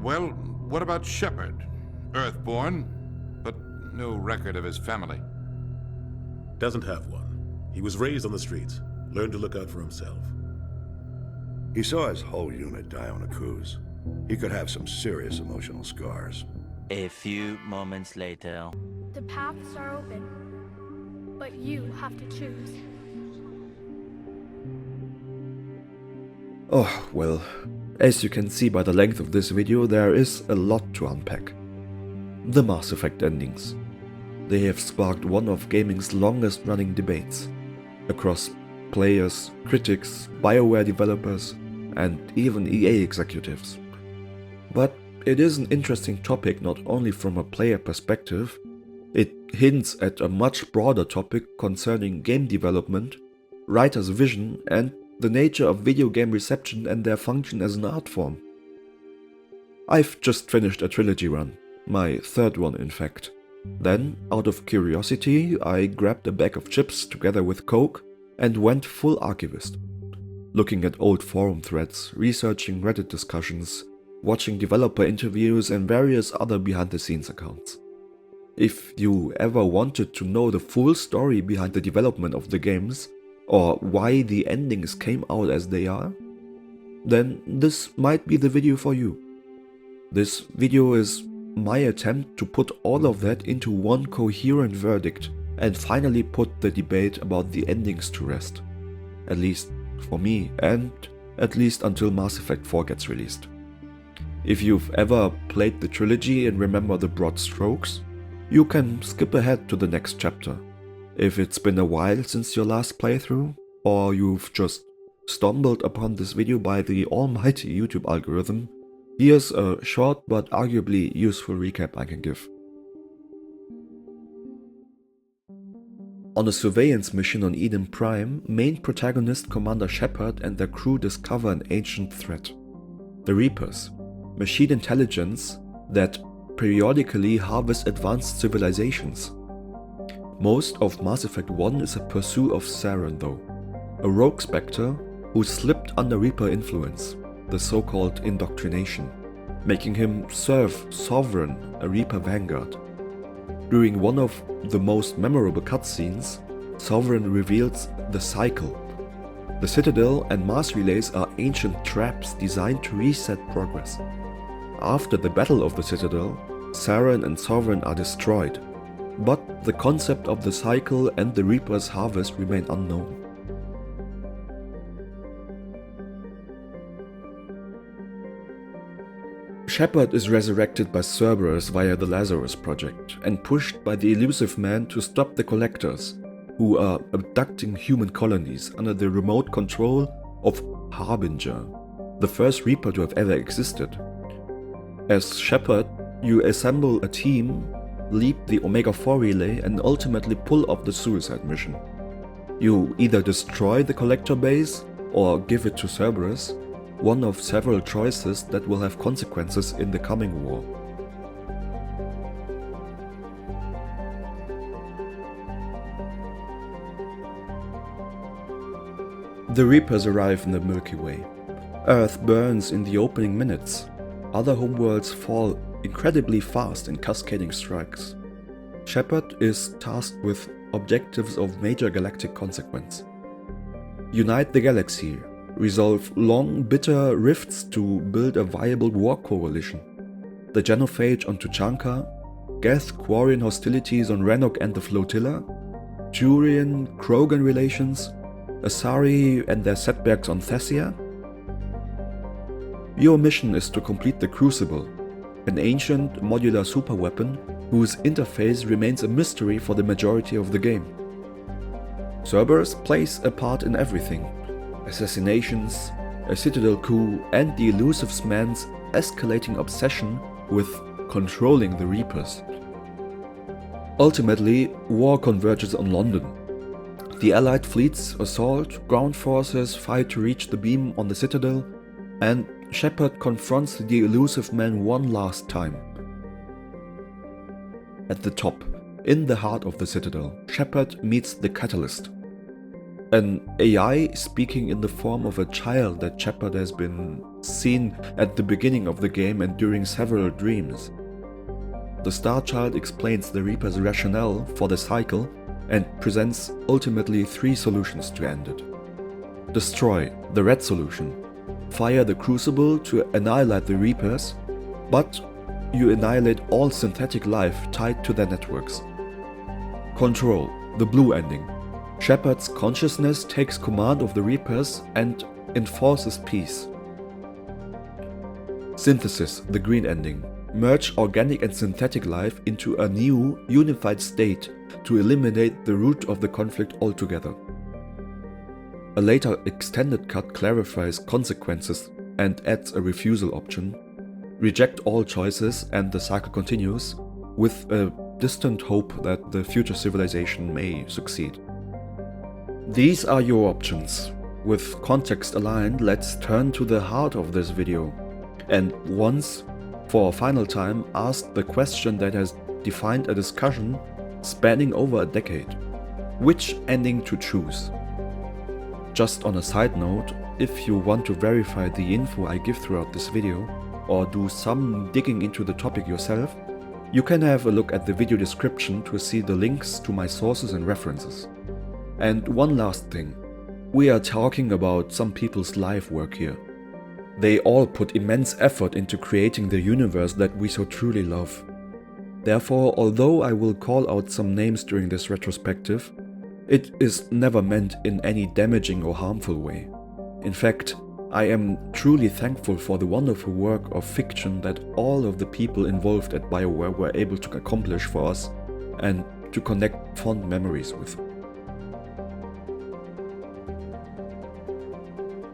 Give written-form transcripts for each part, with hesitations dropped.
Well, what about Shepard? Earthborn, but no record of his family. Doesn't have one. He was raised on the streets, learned to look out for himself. He saw his whole unit die on a cruise. He could have some serious emotional scars. A few moments later. The paths are open, but you have to choose. Oh, well, as you can see by the length of this video, there is a lot to unpack. The Mass Effect endings. They have sparked one of gaming's longest running debates, across players, critics, Bioware developers, and even EA executives. But it is an interesting topic not only from a player perspective, it hints at a much broader topic concerning game development, writers' vision, and the nature of video game reception and their function as an art form. I've just finished a trilogy run, my third one in fact. Then, out of curiosity, I grabbed a bag of chips together with Coke and went full archivist. Looking at old forum threads, researching Reddit discussions, watching developer interviews and various other behind-the-scenes accounts. If you ever wanted to know the full story behind the development of the games, or why the endings came out as they are, then this might be the video for you. This video is my attempt to put all of that into one coherent verdict and finally put the debate about the endings to rest. At least for me, and at least until Mass Effect 4 gets released. If you've ever played the trilogy and remember the broad strokes, you can skip ahead to the next chapter. If it's been a while since your last playthrough, or you've just stumbled upon this video by the almighty YouTube algorithm, here's a short but arguably useful recap I can give. On a surveillance mission on Eden Prime, main protagonist Commander Shepard and their crew discover an ancient threat. The Reapers, machine intelligence that periodically harvest advanced civilizations. Most of Mass Effect 1 is a pursuit of Saren though, a rogue spectre who slipped under Reaper influence, the so-called indoctrination, making him serve Sovereign, a Reaper vanguard. During one of the most memorable cutscenes, Sovereign reveals the Cycle. The Citadel and mass relays are ancient traps designed to reset progress. After the Battle of the Citadel, Saren and Sovereign are destroyed, but the concept of the Cycle and the Reaper's harvest remain unknown. Shepard is resurrected by Cerberus via the Lazarus Project and pushed by the Elusive Man to stop the Collectors, who are abducting human colonies under the remote control of Harbinger, the first Reaper to have ever existed. As Shepard, you assemble a team, leap the Omega-4 relay and ultimately pull off the suicide mission. You either destroy the Collector base or give it to Cerberus, one of several choices that will have consequences in the coming war. The Reapers arrive in the Milky Way. Earth burns in the opening minutes. Other homeworlds fall incredibly fast in cascading strikes. Shepard is tasked with objectives of major galactic consequence. Unite the galaxy, resolve long, bitter rifts to build a viable war coalition. The genophage on Tuchanka, Geth Quarian hostilities on Renok and the Flotilla, Turian-Krogan relations, Asari and their setbacks on Thessia. Your mission is to complete the Crucible, an ancient modular superweapon whose interface remains a mystery for the majority of the game. Cerberus plays a part in everything. Assassinations, a Citadel coup, and the Elusive Man's escalating obsession with controlling the Reapers. Ultimately, war converges on London. The Allied fleets assault, ground forces fight to reach the beam on the Citadel, and Shepard confronts the Elusive Man one last time. At the top, in the heart of the Citadel, Shepard meets the Catalyst, An AI speaking in the form of a child that Shepard has been seen at the beginning of the game and during several dreams. The Star Child explains the Reaper's rationale for the cycle and presents ultimately 3 solutions to end it. Destroy, the red solution. Fire the Crucible to annihilate the Reapers, but you annihilate all synthetic life tied to their networks. Control, the blue ending. Shepard's consciousness takes command of the Reapers and enforces peace. Synthesis, the green ending. Merge organic and synthetic life into a new, unified state to eliminate the root of the conflict altogether. A later extended cut clarifies consequences and adds a refusal option. Reject all choices and the cycle continues, with a distant hope that the future civilization may succeed. These are your options. With context aligned, let's turn to the heart of this video, and once, for a final time, ask the question that has defined a discussion spanning over a decade. Which ending to choose? Just on a side note, if you want to verify the info I give throughout this video, or do some digging into the topic yourself, you can have a look at the video description to see the links to my sources and references. And one last thing, we are talking about some people's life work here. They all put immense effort into creating the universe that we so truly love. Therefore, although I will call out some names during this retrospective, it is never meant in any damaging or harmful way. In fact, I am truly thankful for the wonderful work of fiction that all of the people involved at Bioware were able to accomplish for us and to connect fond memories with.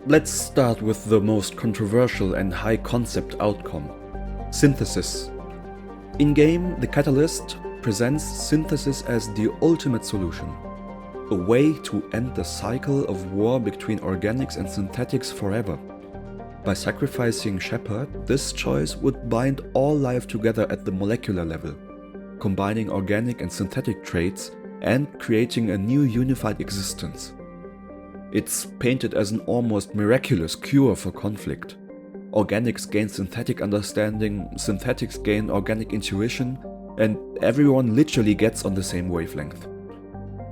Let's start with the most controversial and high concept outcome, synthesis. In-game, the Catalyst presents synthesis as the ultimate solution, a way to end the cycle of war between organics and synthetics forever. By sacrificing Shepard, this choice would bind all life together at the molecular level, combining organic and synthetic traits and creating a new unified existence. It's painted as an almost miraculous cure for conflict. Organics gain synthetic understanding, synthetics gain organic intuition, and everyone literally gets on the same wavelength.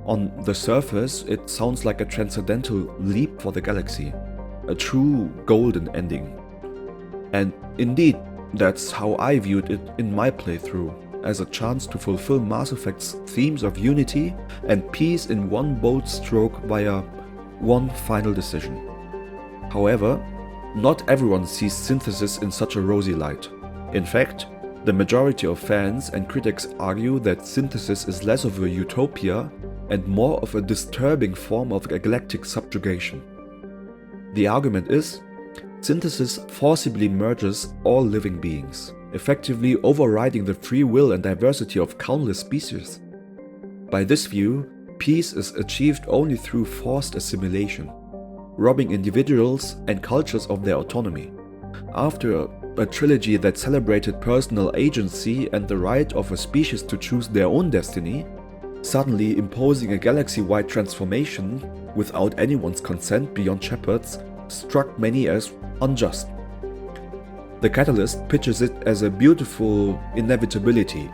On the surface, it sounds like a transcendental leap for the galaxy, a true golden ending. And indeed, that's how I viewed it in my playthrough, as a chance to fulfill Mass Effect's themes of unity and peace in one bold stroke via one final decision. However, not everyone sees synthesis in such a rosy light. In fact, the majority of fans and critics argue that synthesis is less of a utopia and more of a disturbing form of galactic subjugation. The argument is, synthesis forcibly merges all living beings, effectively overriding the free will and diversity of countless species. By this view, peace is achieved only through forced assimilation, robbing individuals and cultures of their autonomy. After a trilogy that celebrated personal agency and the right of a species to choose their own destiny, suddenly imposing a galaxy-wide transformation without anyone's consent beyond Shepard's struck many as unjust. The Catalyst pitches it as a beautiful inevitability,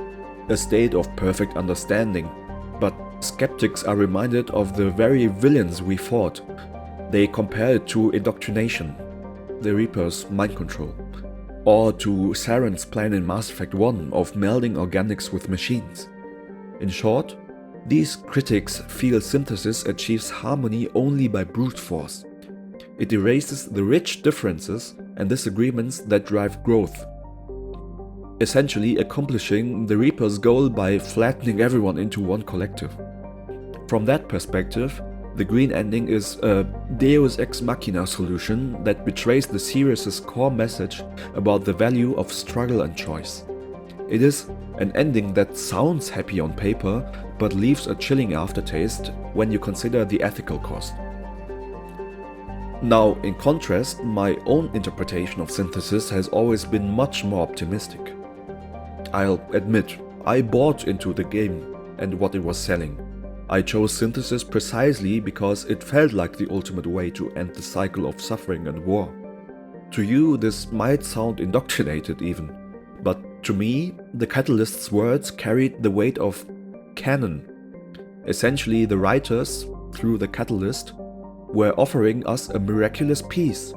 a state of perfect understanding, but skeptics are reminded of the very villains we fought. They compare it to indoctrination, the Reaper's mind control, or to Saren's plan in Mass Effect 1 of melding organics with machines. In short, these critics feel synthesis achieves harmony only by brute force. It erases the rich differences and disagreements that drive growth, essentially accomplishing the Reaper's goal by flattening everyone into one collective. From that perspective, the green ending is a deus ex machina solution that betrays the series' core message about the value of struggle and choice. It is an ending that sounds happy on paper, but leaves a chilling aftertaste when you consider the ethical cost. Now, in contrast, my own interpretation of synthesis has always been much more optimistic. I'll admit, I bought into the game and what it was selling. I chose synthesis precisely because it felt like the ultimate way to end the cycle of suffering and war. To you, this might sound indoctrinated even, but to me, the Catalyst's words carried the weight of canon. Essentially, the writers, through the Catalyst, were offering us a miraculous peace.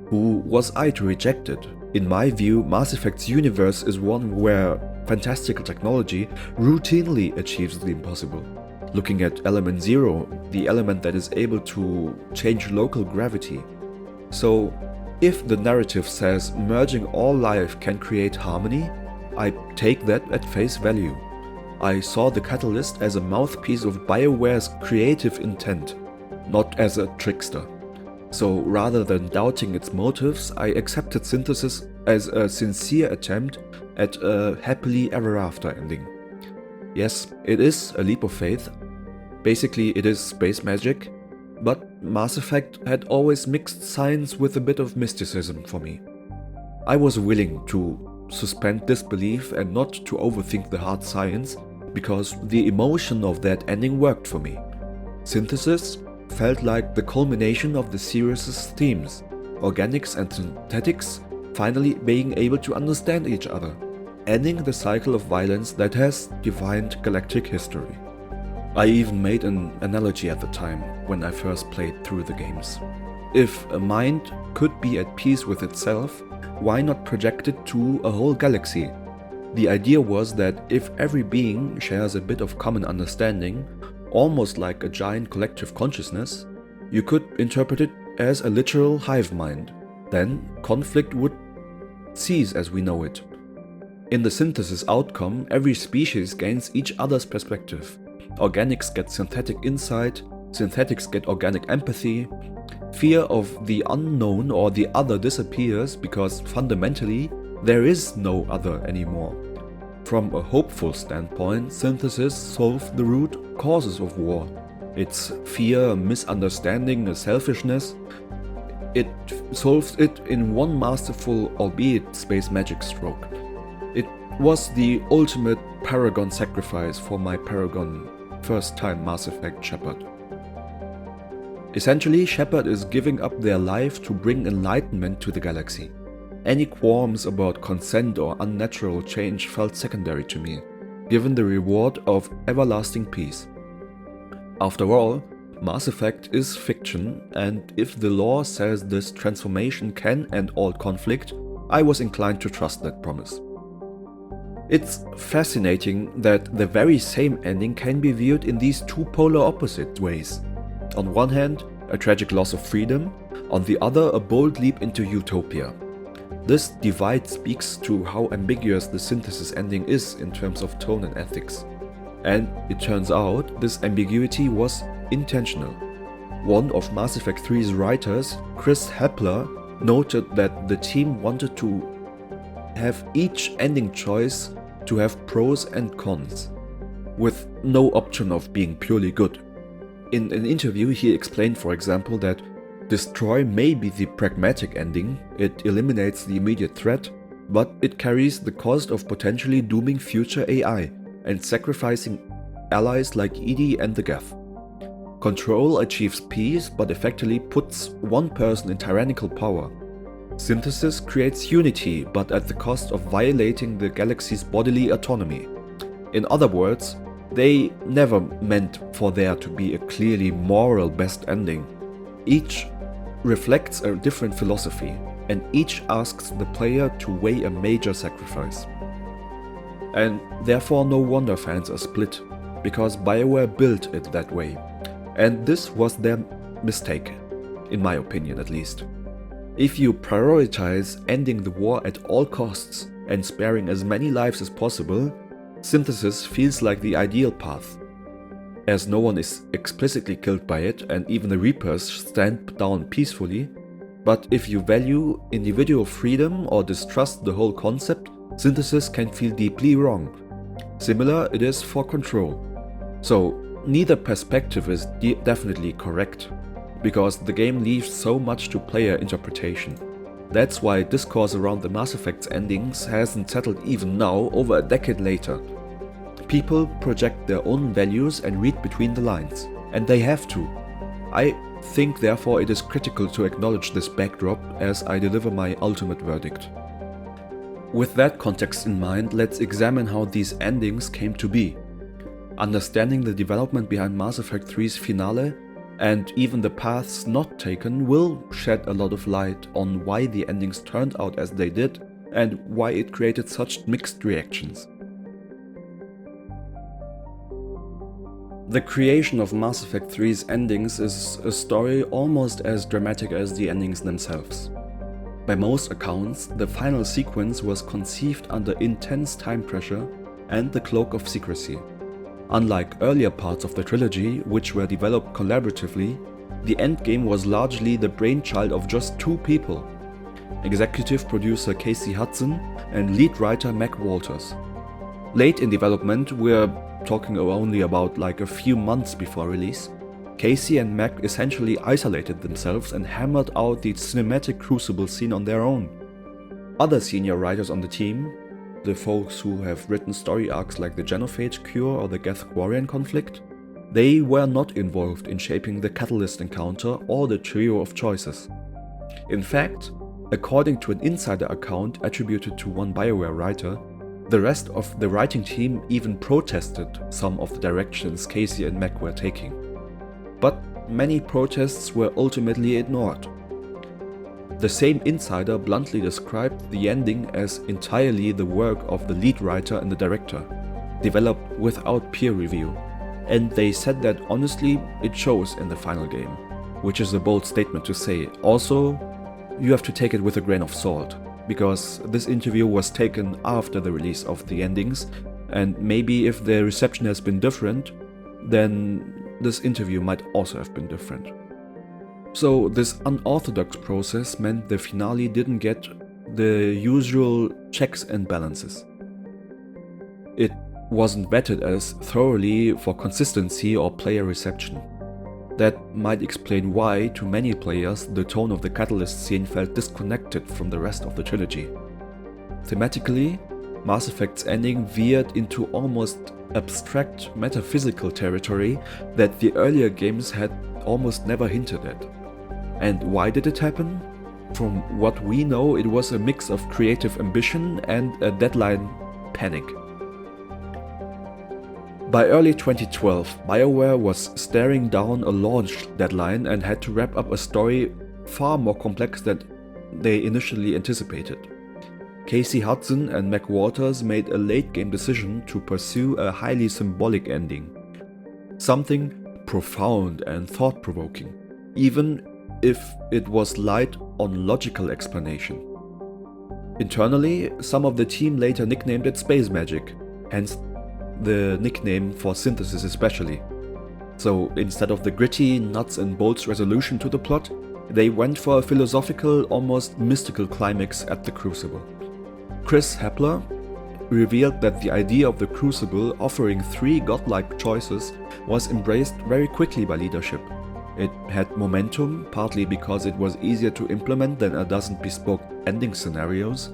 Who was I to reject it? In my view, Mass Effect's universe is one where fantastical technology routinely achieves the impossible. Looking at Element Zero, the element that is able to change local gravity. So, if the narrative says merging all life can create harmony, I take that at face value. I saw the Catalyst as a mouthpiece of Bioware's creative intent, not as a trickster. So rather than doubting its motives, I accepted synthesis as a sincere attempt at a happily ever after ending. Yes, it is a leap of faith. Basically, it is space magic, but Mass Effect had always mixed science with a bit of mysticism for me. I was willing to suspend disbelief and not to overthink the hard science, because the emotion of that ending worked for me. Synthesis felt like the culmination of the series' themes, organics and synthetics finally being able to understand each other, ending the cycle of violence that has defined galactic history. I even made an analogy at the time when I first played through the games. If a mind could be at peace with itself, why not project it to a whole galaxy? The idea was that if every being shares a bit of common understanding, almost like a giant collective consciousness, you could interpret it as a literal hive mind. Then conflict would cease as we know it. In the synthesis outcome, every species gains each other's perspective. Organics get synthetic insight, synthetics get organic empathy. Fear of the unknown or the other disappears because fundamentally there is no other anymore. From a hopeful standpoint, synthesis solved the root causes of war. It's fear, misunderstanding, selfishness. It solves it in one masterful, albeit space magic stroke. It was the ultimate Paragon sacrifice for my Paragon first-time Mass Effect Shepard. Essentially, Shepard is giving up their life to bring enlightenment to the galaxy. Any qualms about consent or unnatural change felt secondary to me, given the reward of everlasting peace. After all, Mass Effect is fiction, and if the lore says this transformation can end all conflict, I was inclined to trust that promise. It's fascinating that the very same ending can be viewed in these two polar opposite ways. On one hand, a tragic loss of freedom, on the other, a bold leap into utopia. This divide speaks to how ambiguous the synthesis ending is in terms of tone and ethics. And it turns out this ambiguity was intentional. One of Mass Effect 3's writers, Chris Hepler, noted that the team wanted to have each ending choice to have pros and cons, with no option of being purely good. In an interview, he explained, for example, that Destroy may be the pragmatic ending, it eliminates the immediate threat, but it carries the cost of potentially dooming future AI and sacrificing allies like EDI and the Geth. Control achieves peace, but effectively puts one person in tyrannical power. Synthesis creates unity, but at the cost of violating the galaxy's bodily autonomy. In other words, they never meant for there to be a clearly moral best ending. Each reflects a different philosophy, and each asks the player to weigh a major sacrifice. And therefore no wonder fans are split, because Bioware built it that way. And this was their mistake, in my opinion at least. If you prioritize ending the war at all costs and sparing as many lives as possible, synthesis feels like the ideal path, as no one is explicitly killed by it and even the Reapers stand down peacefully. But if you value individual freedom or distrust the whole concept, synthesis can feel deeply wrong. Similar it is for Control. So neither perspective is definitely correct, because the game leaves so much to player interpretation. That's why discourse around the Mass Effect's endings hasn't settled even now, over a decade later. People project their own values and read between the lines, and they have to. I think therefore it is critical to acknowledge this backdrop as I deliver my ultimate verdict. With that context in mind, let's examine how these endings came to be. Understanding the development behind Mass Effect 3's finale and even the paths not taken will shed a lot of light on why the endings turned out as they did and why it created such mixed reactions. The creation of Mass Effect 3's endings is a story almost as dramatic as the endings themselves. By most accounts, the final sequence was conceived under intense time pressure and the cloak of secrecy. Unlike earlier parts of the trilogy, which were developed collaboratively, the endgame was largely the brainchild of just two people: executive producer Casey Hudson and lead writer Mac Walters. Late in development, we're talking only about like a few months before release, Casey and Mac essentially isolated themselves and hammered out the cinematic Crucible scene on their own. Other senior writers on the team, the folks who have written story arcs like the Genophage Cure or the Geth-Quarian conflict, they were not involved in shaping the Catalyst encounter or the trio of choices. In fact, according to an insider account attributed to one Bioware writer, the rest of the writing team even protested some of the directions Casey and Mac were taking. But many protests were ultimately ignored. The same insider bluntly described the ending as entirely the work of the lead writer and the director, developed without peer review, and they said that honestly it shows in the final game, which is a bold statement to say. Also, you have to take it with a grain of salt, because this interview was taken after the release of the endings, and maybe if the reception has been different, then this interview might also have been different. So this unorthodox process meant the finale didn't get the usual checks and balances. It wasn't vetted as thoroughly for consistency or player reception. That might explain why, to many players, the tone of the Catalyst scene felt disconnected from the rest of the trilogy. Thematically, Mass Effect's ending veered into almost abstract metaphysical territory that the earlier games had almost never hinted at. And why did it happen? From what we know, it was a mix of creative ambition and a deadline panic. By early 2012, Bioware was staring down a launch deadline and had to wrap up a story far more complex than they initially anticipated. Casey Hudson and Mac Walters made a late-game decision to pursue a highly symbolic ending. Something profound and thought-provoking, even if it was light on logical explanation. Internally, some of the team later nicknamed it Space Magic, hence the nickname for Synthesis especially. So instead of the gritty, nuts and bolts resolution to the plot, they went for a philosophical, almost mystical climax at the Crucible. Chris Hepler revealed that the idea of the Crucible offering 3 godlike choices was embraced very quickly by leadership. It had momentum, partly because it was easier to implement than a dozen bespoke ending scenarios,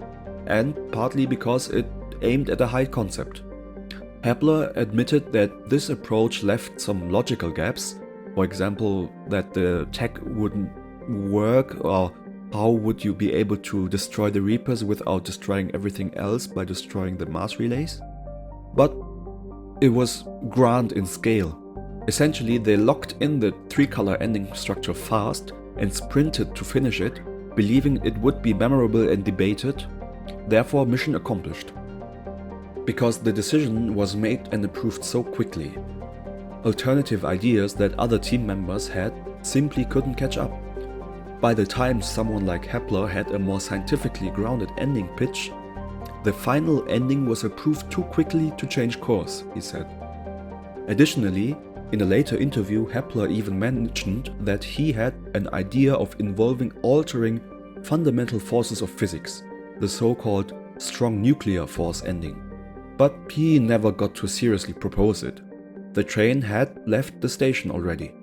and partly because it aimed at a high concept. Hepler admitted that this approach left some logical gaps, for example, that the tech wouldn't work, or how would you be able to destroy the Reapers without destroying everything else by destroying the mass relays? But it was grand in scale. Essentially, they locked in the 3-color ending structure fast and sprinted to finish it, believing it would be memorable and debated, therefore mission accomplished. Because the decision was made and approved so quickly. Alternative ideas that other team members had simply couldn't catch up. By the time someone like Hepler had a more scientifically grounded ending pitch, the final ending was approved too quickly to change course, he said. Additionally, in a later interview, Hepler even mentioned that he had an idea of involving altering fundamental forces of physics, the so-called strong nuclear force ending. But he never got to seriously propose it. The train had left the station already.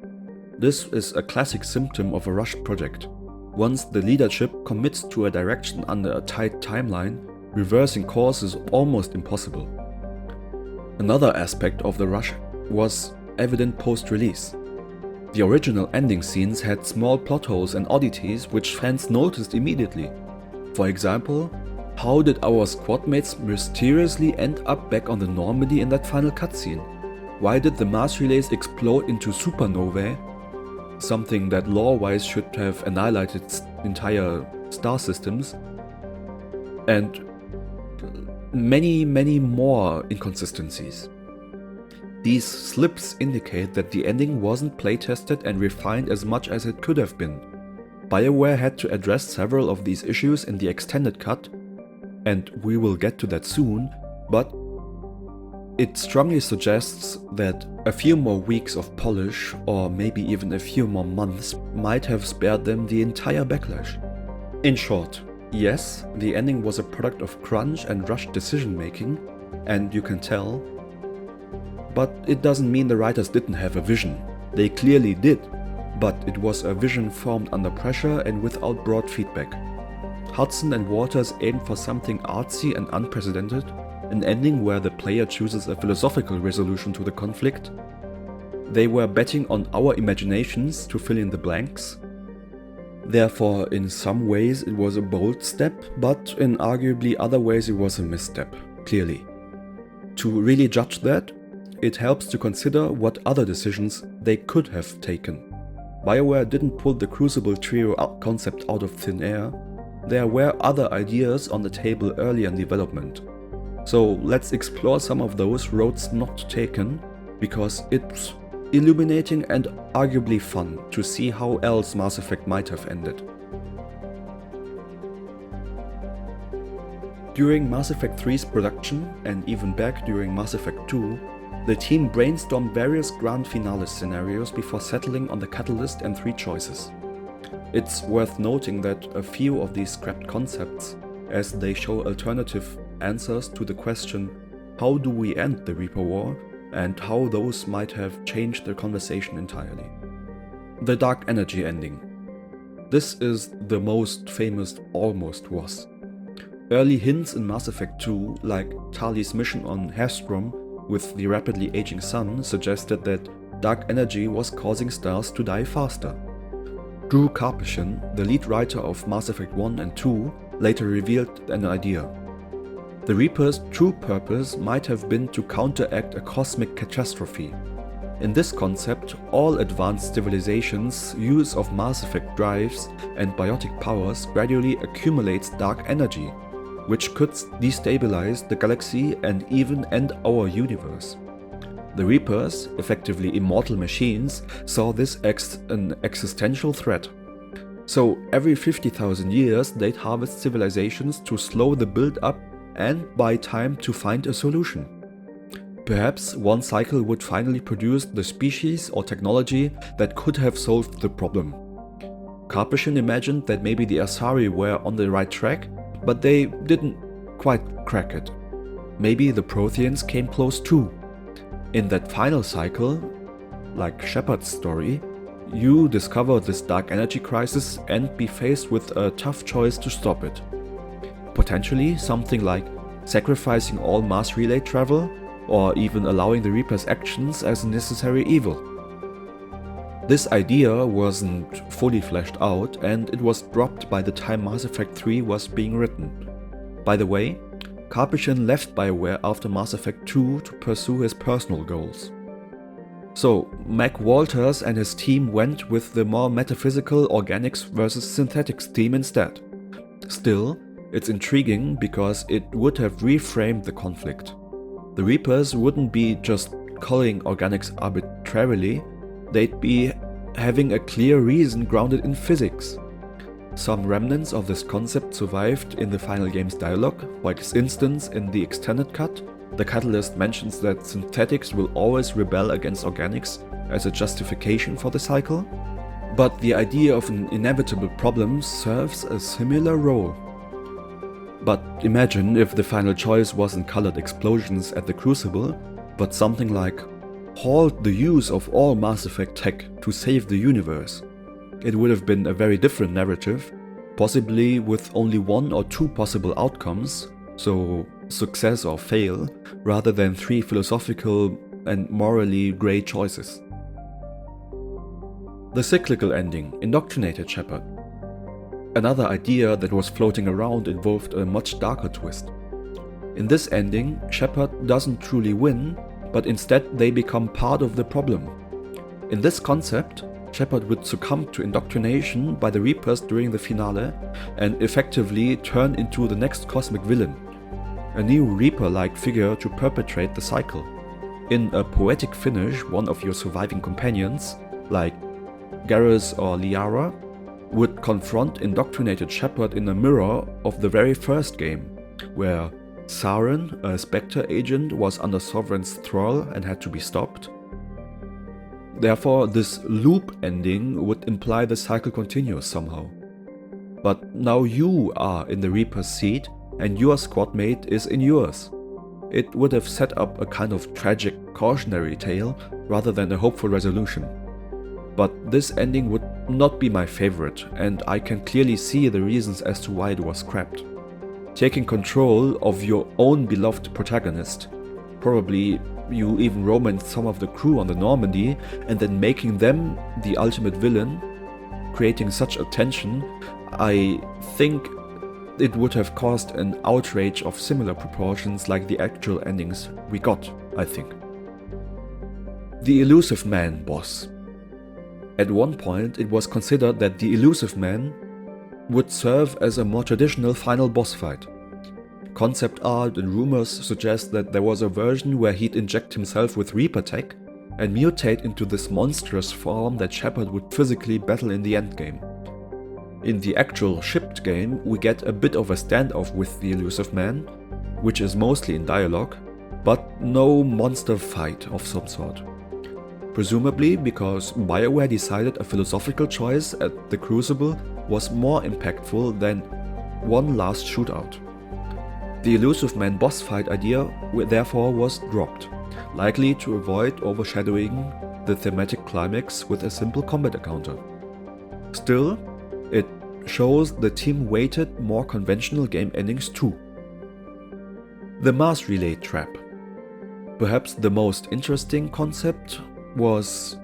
This is a classic symptom of a rushed project. Once the leadership commits to a direction under a tight timeline, reversing course is almost impossible. Another aspect of the rush was evident post-release. The original ending scenes had small plot holes and oddities which fans noticed immediately. For example, how did our squad mates mysteriously end up back on the Normandy in that final cutscene? Why did the mass relays explode into supernovae, something that lore-wise should have annihilated entire star systems? And many more inconsistencies. These slips indicate that the ending wasn't playtested and refined as much as it could have been. Bioware had to address several of these issues in the extended cut, and we will get to that soon, but it strongly suggests that a few more weeks of polish, or maybe even a few more months, might have spared them the entire backlash. In short, yes, the ending was a product of crunch and rushed decision making, and you can tell, but it doesn't mean the writers didn't have a vision. They clearly did, but it was a vision formed under pressure and without broad feedback. Hudson and Waters aimed for something artsy and unprecedented, an ending where the player chooses a philosophical resolution to the conflict. They were betting on our imaginations to fill in the blanks. Therefore, in some ways it was a bold step, but in arguably other ways it was a misstep, clearly. To really judge that, it helps to consider what other decisions they could have taken. Bioware didn't pull the Crucible trio concept out of thin air. There were other ideas on the table early in development. So let's explore some of those roads not taken, because it's illuminating and arguably fun to see how else Mass Effect might have ended. During Mass Effect 3's production, and even back during Mass Effect 2, the team brainstormed various grand finale scenarios before settling on the catalyst and 3 choices. It's worth noting that a few of these scrapped concepts, as they show alternative answers to the question, how do we end the Reaper War, and how those might have changed the conversation entirely. The Dark Energy ending. This is the most famous almost was. Early hints in Mass Effect 2, like Tali's mission on Hastrom with the rapidly aging sun, suggested that dark energy was causing stars to die faster. Drew Karpyshyn, the lead writer of Mass Effect 1 and 2, later revealed an idea. The Reaper's true purpose might have been to counteract a cosmic catastrophe. In this concept, all advanced civilizations' use of Mass Effect drives and biotic powers gradually accumulates dark energy, which could destabilize the galaxy and even end our universe. The Reapers, effectively immortal machines, saw this as an existential threat. So every 50,000 years they'd harvest civilizations to slow the build-up and buy time to find a solution. Perhaps one cycle would finally produce the species or technology that could have solved the problem. Karpyshyn imagined that maybe the Asari were on the right track, but they didn't quite crack it. Maybe the Protheans came close too. In that final cycle, like Shepard's story, you discover this dark energy crisis and be faced with a tough choice to stop it. Potentially something like sacrificing all mass relay travel, or even allowing the Reaper's actions as a necessary evil. This idea wasn't fully fleshed out, and it was dropped by the time Mass Effect 3 was being written. By the way, Karpyshyn left Bioware after Mass Effect 2 to pursue his personal goals. So, Mac Walters and his team went with the more metaphysical organics versus synthetics theme instead. Still, it's intriguing because it would have reframed the conflict. The Reapers wouldn't be just culling organics arbitrarily, they'd be having a clear reason grounded in physics. Some remnants of this concept survived in the final game's dialogue. For instance, in the extended cut, the Catalyst mentions that synthetics will always rebel against organics as a justification for the cycle. But the idea of an inevitable problem serves a similar role. But imagine if the final choice wasn't colored explosions at the Crucible, but something like halt the use of all Mass Effect tech to save the universe. It would have been a very different narrative, possibly with only 1 or 2 possible outcomes, so success or fail, rather than 3 philosophical and morally grey choices. The cyclical ending indoctrinated Shepard. Another idea that was floating around involved a much darker twist. In this ending, Shepard doesn't truly win, but instead they become part of the problem. In this concept, Shepard would succumb to indoctrination by the Reapers during the finale and effectively turn into the next cosmic villain, a new Reaper-like figure to perpetrate the cycle. In a poetic finish, one of your surviving companions, like Garrus or Liara, would confront indoctrinated Shepard in a mirror of the very first game, where Saren, a Spectre agent, was under Sovereign's thrall and had to be stopped. Therefore, this loop ending would imply the cycle continues somehow. But now you are in the Reaper's seat and your squad mate is in yours. It would have set up a kind of tragic cautionary tale rather than a hopeful resolution. But this ending would not be my favorite, and I can clearly see the reasons as to why it was scrapped. Taking control of your own beloved protagonist, probably you even romanced some of the crew on the Normandy, and then making them the ultimate villain, creating such a tension, I think it would have caused an outrage of similar proportions like the actual endings we got, I think. The Elusive Man boss. At one point it was considered that the Elusive Man would serve as a more traditional final boss fight. Concept art and rumors suggest that there was a version where he'd inject himself with Reaper tech and mutate into this monstrous form that Shepard would physically battle in the endgame. In the actual shipped game, we get a bit of a standoff with the Elusive Man, which is mostly in dialogue, but no monster fight of some sort. Presumably because Bioware decided a philosophical choice at the Crucible was more impactful than one last shootout. The Elusive Man boss fight idea therefore was dropped, likely to avoid overshadowing the thematic climax with a simple combat encounter. Still, it shows the team weighted more conventional game endings too. The mass relay trap. Perhaps the most interesting concept was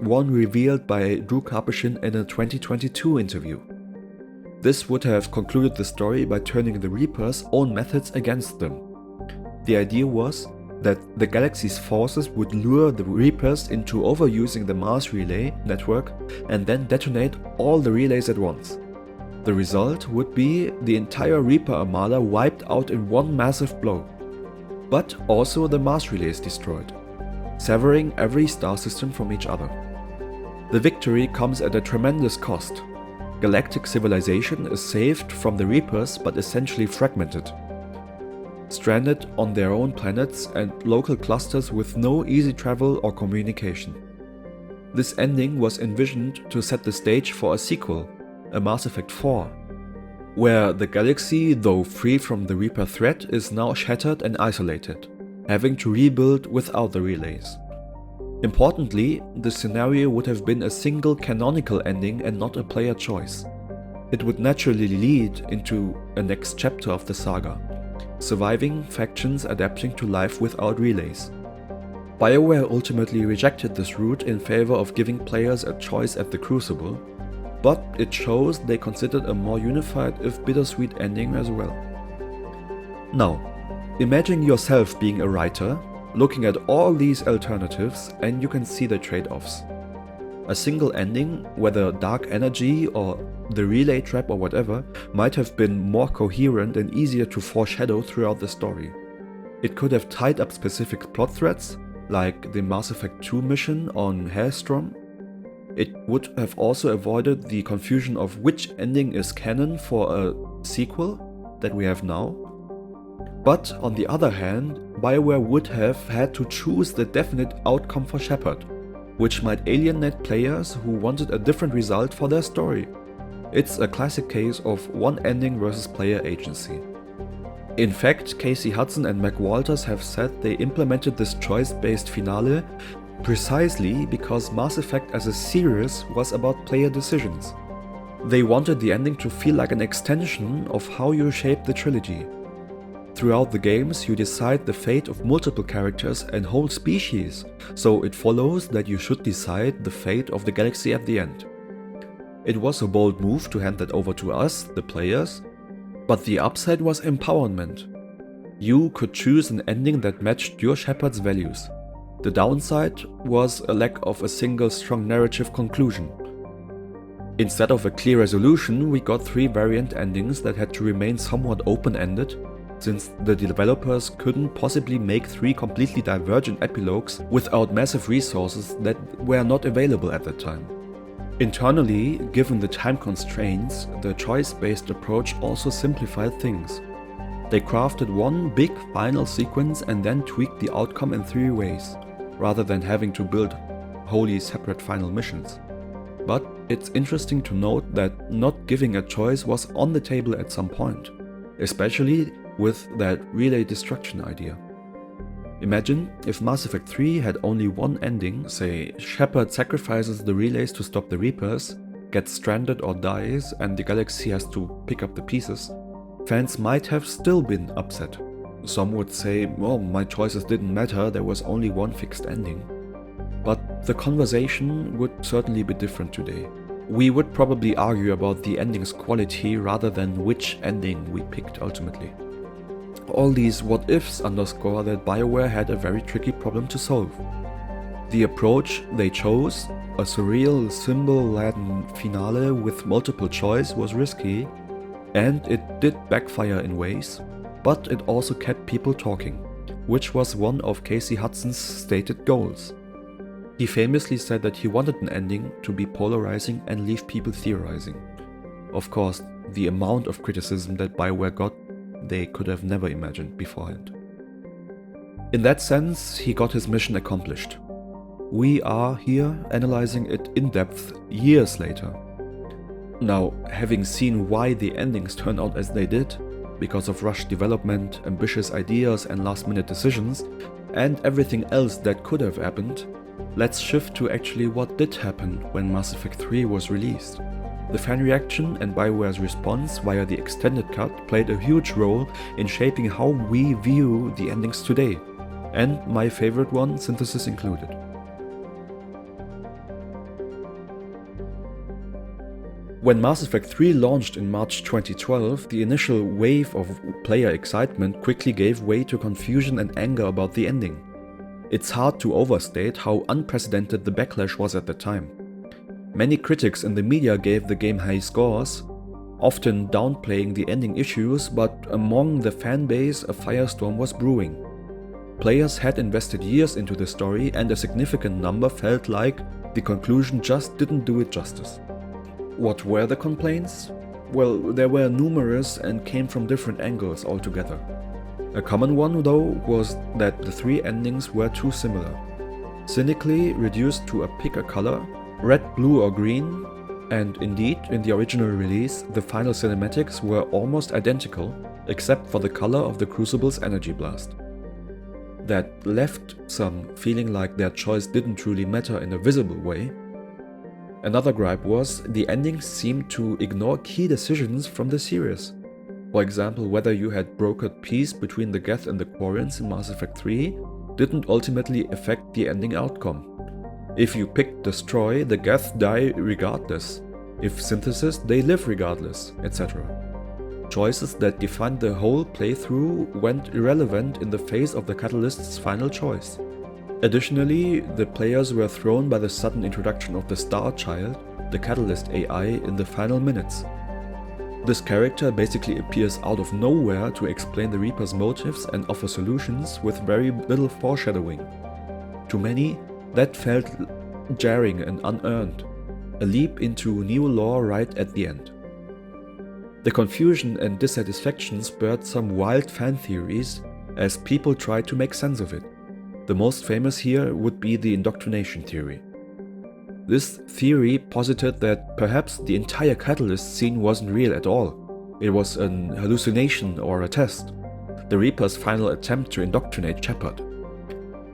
one revealed by Drew Karpyshyn in a 2022 interview. This would have concluded the story by turning the Reapers' own methods against them. The idea was that the galaxy's forces would lure the Reapers into overusing the mass relay network and then detonate all the relays at once. The result would be the entire Reaper armada wiped out in one massive blow. But also the mass relays destroyed, severing every star system from each other. The victory comes at a tremendous cost. Galactic civilization is saved from the Reapers but essentially fragmented, stranded on their own planets and local clusters with no easy travel or communication. This ending was envisioned to set the stage for a sequel, a Mass Effect 4, where the galaxy, though free from the Reaper threat, is now shattered and isolated, having to rebuild without the relays. Importantly, the scenario would have been a single canonical ending and not a player choice. It would naturally lead into a next chapter of the saga, surviving factions adapting to life without relays. Bioware ultimately rejected this route in favor of giving players a choice at the Crucible, but it shows they considered a more unified if bittersweet ending as well. Now, imagine yourself being a writer, looking at all these alternatives, and you can see the trade-offs. A single ending, whether dark energy or the relay trap or whatever, might have been more coherent and easier to foreshadow throughout the story. It could have tied up specific plot threads, like the Mass Effect 2 mission on Hailstorm. It would have also avoided the confusion of which ending is canon for a sequel that we have now. But on the other hand, Bioware would have had to choose the definite outcome for Shepard, which might alienate players who wanted a different result for their story. It's a classic case of one ending versus player agency. In fact, Casey Hudson and Mac Walters have said they implemented this choice-based finale precisely because Mass Effect as a series was about player decisions. They wanted the ending to feel like an extension of how you shaped the trilogy. Throughout the games, you decide the fate of multiple characters and whole species, so it follows that you should decide the fate of the galaxy at the end. It was a bold move to hand that over to us, the players, but the upside was empowerment. You could choose an ending that matched your Shepard's values. The downside was a lack of a single strong narrative conclusion. Instead of a clear resolution, we got 3 variant endings that had to remain somewhat open-ended, since the developers couldn't possibly make 3 completely divergent epilogues without massive resources that were not available at that time. Internally, given the time constraints, the choice-based approach also simplified things. They crafted one big final sequence and then tweaked the outcome in 3 ways, rather than having to build wholly separate final missions. But it's interesting to note that not giving a choice was on the table at some point, especially with that relay destruction idea. Imagine if Mass Effect 3 had only one ending, say Shepard sacrifices the relays to stop the Reapers, gets stranded or dies, and the galaxy has to pick up the pieces. Fans might have still been upset. Some would say, well, my choices didn't matter, there was only one fixed ending. But the conversation would certainly be different today. We would probably argue about the ending's quality rather than which ending we picked ultimately. All these what-ifs underscore that Bioware had a very tricky problem to solve. The approach they chose, a surreal, symbol-laden finale with multiple choice, was risky, and it did backfire in ways, but it also kept people talking, which was one of Casey Hudson's stated goals. He famously said that he wanted an ending to be polarizing and leave people theorizing. Of course, the amount of criticism that Bioware got, they could have never imagined beforehand. In that sense, he got his mission accomplished. We are here analyzing it in depth years later. Now, having seen why the endings turned out as they did, because of rushed development, ambitious ideas and last-minute decisions, and everything else that could have happened, let's shift to actually what did happen when Mass Effect 3 was released. The fan reaction and Bioware's response via the extended cut played a huge role in shaping how we view the endings today, and my favorite one, Synthesis included. When Mass Effect 3 launched in March 2012, the initial wave of player excitement quickly gave way to confusion and anger about the ending. It's hard to overstate how unprecedented the backlash was at the time. Many critics in the media gave the game high scores, often downplaying the ending issues, but among the fanbase a firestorm was brewing. Players had invested years into the story, and a significant number felt like the conclusion just didn't do it justice. What were the complaints? Well, there were numerous and came from different angles altogether. A common one, though, was that the 3 endings were too similar. Cynically reduced to a pick a color, red, blue or green, and indeed, in the original release, the final cinematics were almost identical, except for the color of the Crucible's energy blast. That left some feeling like their choice didn't truly matter in a visible way. Another gripe was the endings seemed to ignore key decisions from the series. For example, whether you had brokered peace between the Geth and the Quarians in Mass Effect 3 didn't ultimately affect the ending outcome. If you picked Destroy, the Geth die regardless. If Synthesis, they live regardless, etc. Choices that defined the whole playthrough went irrelevant in the face of the Catalyst's final choice. Additionally, the players were thrown by the sudden introduction of the Star Child, the Catalyst AI, in the final minutes. This character basically appears out of nowhere to explain the Reaper's motives and offer solutions with very little foreshadowing. To many, that felt jarring and unearned, a leap into new lore right at the end. The confusion and dissatisfaction spurred some wild fan theories as people tried to make sense of it. The most famous here would be the indoctrination theory. This theory posited that perhaps the entire Catalyst scene wasn't real at all. It was an hallucination or a test, the Reaper's final attempt to indoctrinate Shepard.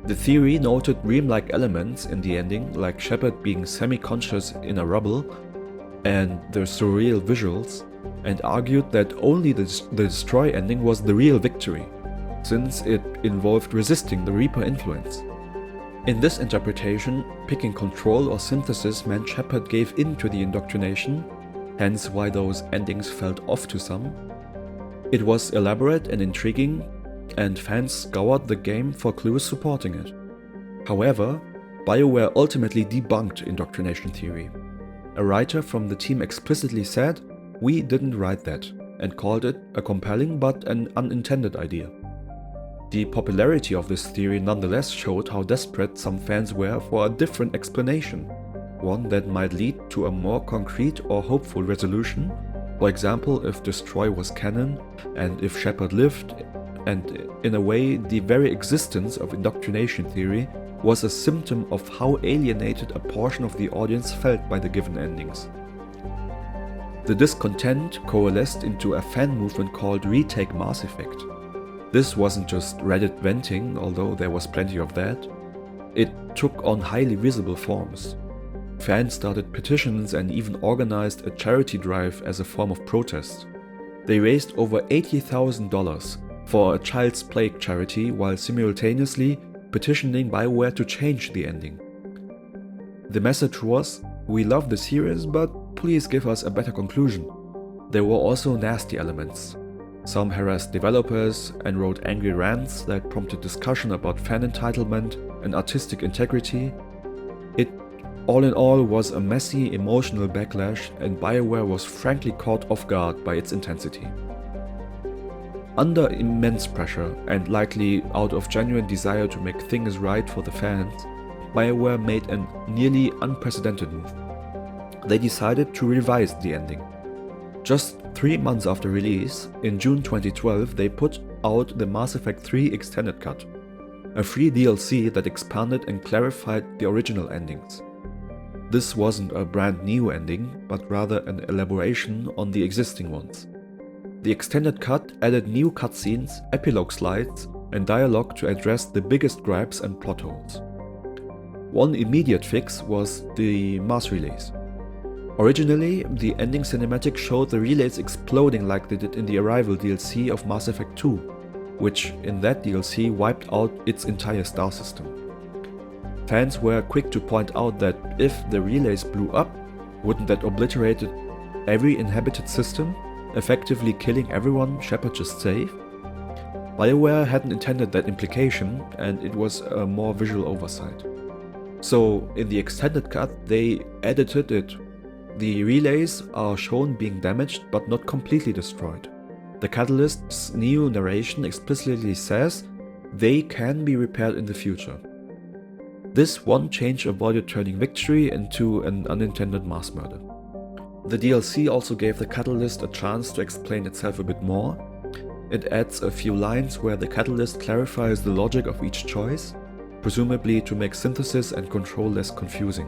The theory noted dreamlike elements in the ending, like Shepard being semi-conscious in a rubble, and the surreal visuals, and argued that only the destroy ending was the real victory, since it involved resisting the Reaper influence. In this interpretation, picking control or synthesis meant Shepard gave in to the indoctrination, hence why those endings felt off to some. It was elaborate and intriguing, and fans scoured the game for clues supporting it. However, Bioware ultimately debunked indoctrination theory. A writer from the team explicitly said, "We didn't write that," and called it a compelling but an unintended idea. The popularity of this theory nonetheless showed how desperate some fans were for a different explanation, one that might lead to a more concrete or hopeful resolution. For example, if Destroy was canon, and if Shepard lived, and in a way, the very existence of indoctrination theory was a symptom of how alienated a portion of the audience felt by the given endings. The discontent coalesced into a fan movement called Retake Mass Effect. This wasn't just Reddit venting, although there was plenty of that. It took on highly visible forms. Fans started petitions and even organized a charity drive as a form of protest. They raised over $80,000 for a child's plague charity while simultaneously petitioning Bioware to change the ending. The message was, "We love the series, but please give us a better conclusion." There were also nasty elements. Some harassed developers and wrote angry rants that prompted discussion about fan entitlement and artistic integrity. It all in all was a messy, emotional backlash, and Bioware was frankly caught off guard by its intensity. Under immense pressure, and likely out of genuine desire to make things right for the fans, Bioware made a nearly unprecedented move. They decided to revise the ending. Just 3 months after release, in June 2012, they put out the Mass Effect 3 Extended Cut, a free DLC that expanded and clarified the original endings. This wasn't a brand new ending, but rather an elaboration on the existing ones. The Extended Cut added new cutscenes, epilogue slides, and dialogue to address the biggest gripes and plot holes. One immediate fix was the mass relays. Originally, the ending cinematic showed the relays exploding like they did in the Arrival DLC of Mass Effect 2, which in that DLC wiped out its entire star system. Fans were quick to point out that if the relays blew up, wouldn't that obliterate every inhabited system, effectively killing everyone Shepard just saved? Bioware hadn't intended that implication, and it was a more visual oversight. So, in the Extended Cut, they edited it. The relays are shown being damaged but not completely destroyed. The Catalyst's new narration explicitly says they can be repaired in the future. This one change avoided turning victory into an unintended mass murder. The DLC also gave the Catalyst a chance to explain itself a bit more. It adds a few lines where the Catalyst clarifies the logic of each choice, presumably to make synthesis and control less confusing.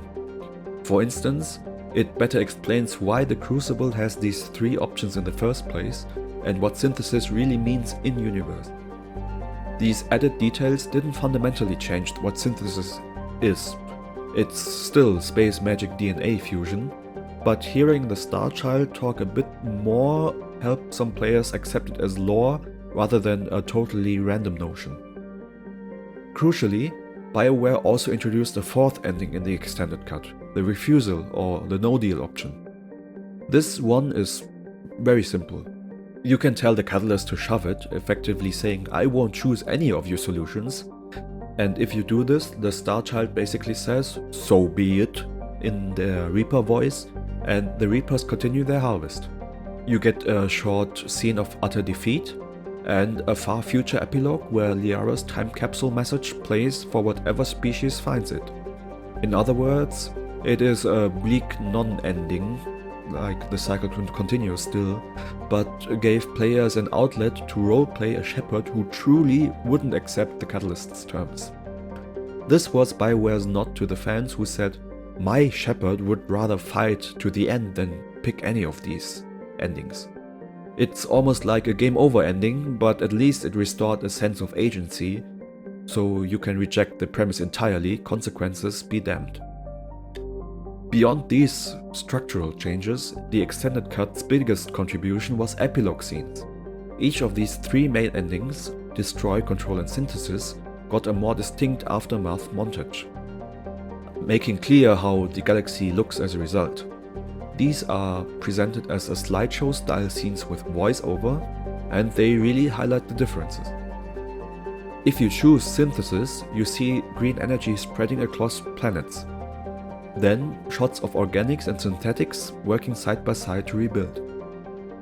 For instance, it better explains why the Crucible has these 3 options in the first place, and what synthesis really means in-universe. These added details didn't fundamentally change what synthesis is. It's still space magic DNA fusion, but hearing the Starchild talk a bit more helped some players accept it as lore rather than a totally random notion. Crucially, Bioware also introduced a 4th ending in the Extended Cut, the refusal or the no-deal option. This one is very simple. You can tell the Catalyst to shove it, effectively saying, "I won't choose any of your solutions." And if you do this, the Starchild basically says, "So be it," in their Reaper voice, and the Reapers continue their harvest. You get a short scene of utter defeat, and a far future epilogue where Liara's time capsule message plays for whatever species finds it. In other words, it is a bleak non-ending, like the cycle continues still, but gave players an outlet to roleplay a Shepard who truly wouldn't accept the Catalyst's terms. This was Bioware's nod to the fans who said, "My Shepard would rather fight to the end than pick any of these endings." It's almost like a game over ending, but at least it restored a sense of agency, so you can reject the premise entirely, consequences be damned. Beyond these structural changes, the extended cut's biggest contribution was epilogue scenes. Each of these three main endings, Destroy, Control and Synthesis, got a more distinct aftermath montage, making clear how the galaxy looks as a result. These are presented as a slideshow style scenes with voiceover, and they really highlight the differences. If you choose Synthesis, you see green energy spreading across planets. Then, shots of organics and synthetics working side by side to rebuild.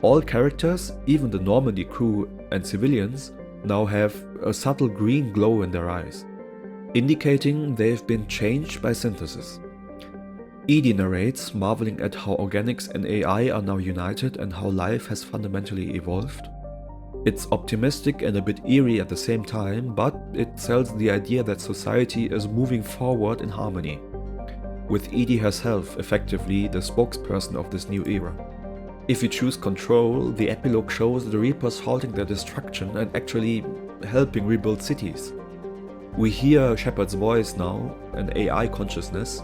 All characters, even the Normandy crew and civilians, now have a subtle green glow in their eyes, indicating they've been changed by Synthesis. Edie narrates, marveling at how organics and AI are now united and how life has fundamentally evolved. It's optimistic and a bit eerie at the same time, but it sells the idea that society is moving forward in harmony, with Edie herself effectively the spokesperson of this new era. If you choose Control, the epilogue shows the Reapers halting their destruction and actually helping rebuild cities. We hear Shepard's voice now, an AI consciousness,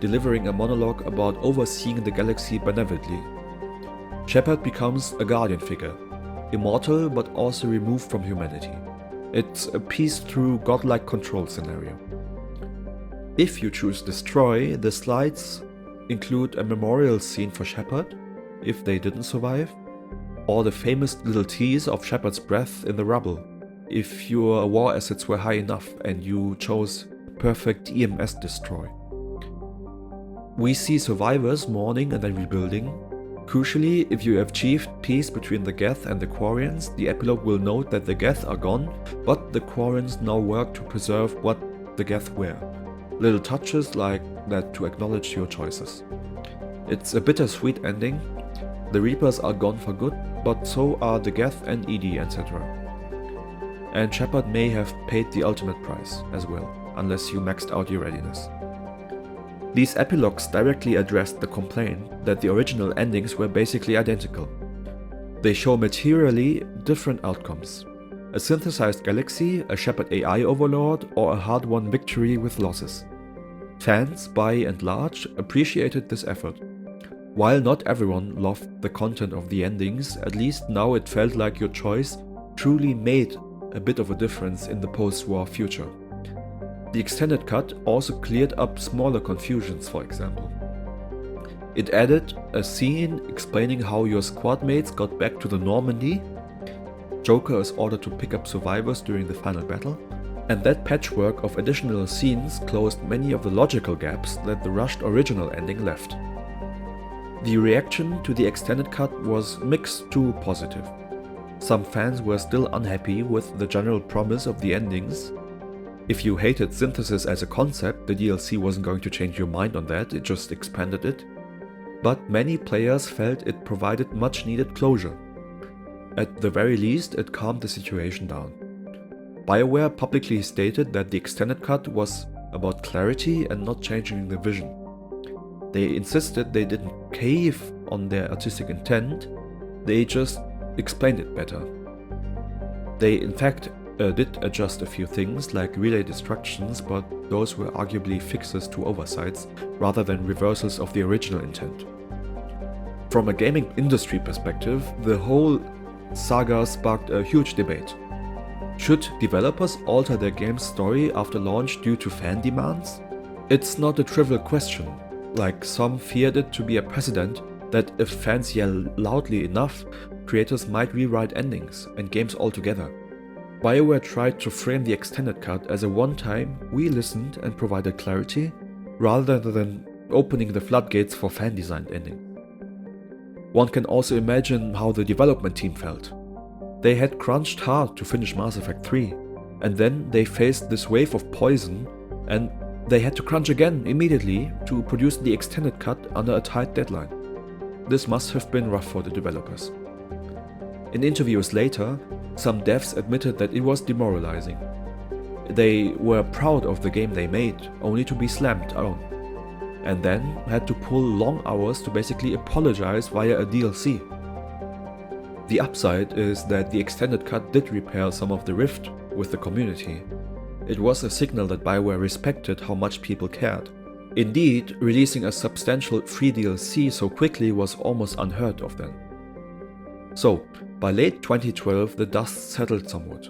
delivering a monologue about overseeing the galaxy benevolently. Shepard becomes a guardian figure, immortal but also removed from humanity. It's a peace through godlike control scenario. If you choose Destroy, the slides include a memorial scene for Shepard, if they didn't survive, or the famous little tease of Shepard's breath in the rubble, if your war assets were high enough and you chose perfect EMS Destroy. We see survivors mourning and then rebuilding. Crucially, if you have achieved peace between the Geth and the Quarians, the epilogue will note that the Geth are gone, but the Quarians now work to preserve what the Geth were. Little touches like that to acknowledge your choices. It's a bittersweet ending. The Reapers are gone for good, but so are the Geth and Edie, etc. And Shepard may have paid the ultimate price as well, unless you maxed out your readiness. These epilogues directly addressed the complaint that the original endings were basically identical. They show materially different outcomes: a synthesized galaxy, a Shepard AI overlord, or a hard-won victory with losses. Fans, by and large, appreciated this effort. While not everyone loved the content of the endings, at least now it felt like your choice truly made a bit of a difference in the post-war future. The extended cut also cleared up smaller confusions, for example. It added a scene explaining how your squad mates got back to the Normandy, Joker is ordered to pick up survivors during the final battle, and that patchwork of additional scenes closed many of the logical gaps that the rushed original ending left. The reaction to the extended cut was mixed to positive. Some fans were still unhappy with the general promise of the endings. If you hated Synthesis as a concept, the DLC wasn't going to change your mind on that, it just expanded it. But many players felt it provided much needed closure. At the very least, it calmed the situation down. Bioware publicly stated that the extended cut was about clarity and not changing the vision. They insisted they didn't cave on their artistic intent, they just explained it better. They in fact did adjust a few things like relay destructions, but those were arguably fixes to oversights rather than reversals of the original intent. From a gaming industry perspective, the whole saga sparked a huge debate. Should developers alter their game's story after launch due to fan demands? It's not a trivial question, like some feared it to be a precedent that if fans yell loudly enough, creators might rewrite endings and games altogether. Bioware tried to frame the extended cut as a one-time, we listened and provided clarity, rather than opening the floodgates for fan-designed endings. One can also imagine how the development team felt. They had crunched hard to finish Mass Effect 3, and then they faced this wave of poison, and they had to crunch again immediately to produce the extended cut under a tight deadline. This must have been rough for the developers. In interviews later, some devs admitted that it was demoralizing. They were proud of the game they made, only to be slammed down, and then had to pull long hours to basically apologize via a DLC. The upside is that the extended cut did repair some of the rift with the community. It was a signal that Bioware respected how much people cared, Indeed, releasing a substantial free DLC so quickly was almost unheard of then. So, by late 2012 the dust settled somewhat.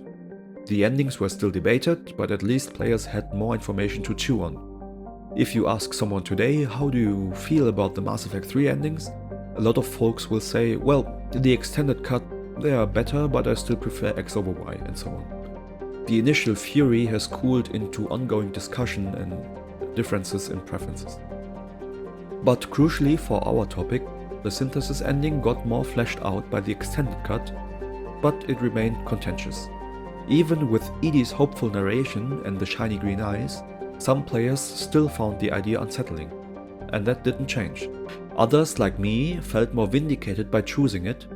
The endings were still debated, but at least players had more information to chew on. If you ask someone today, how do you feel about the Mass Effect 3 endings? A lot of folks will say, well, the extended cut, they are better, but I still prefer X over Y, and so on. The initial fury has cooled into ongoing discussion and differences in preferences. But crucially for our topic, the synthesis ending got more fleshed out by the extended cut, but it remained contentious. Even with Edie's hopeful narration and the shiny green eyes, some players still found the idea unsettling, and that didn't change. Others, like me, felt more vindicated by choosing it,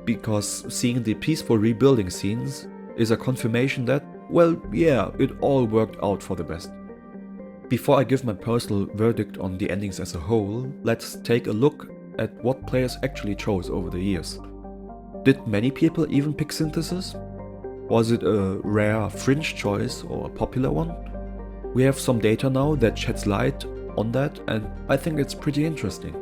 because seeing the peaceful rebuilding scenes is a confirmation that, well, yeah, it all worked out for the best. Before I give my personal verdict on the endings as a whole, let's take a look at what players actually chose over the years. Did many people even pick synthesis? Was it a rare fringe choice or a popular one? We have some data now that sheds light on that, and I think it's pretty interesting.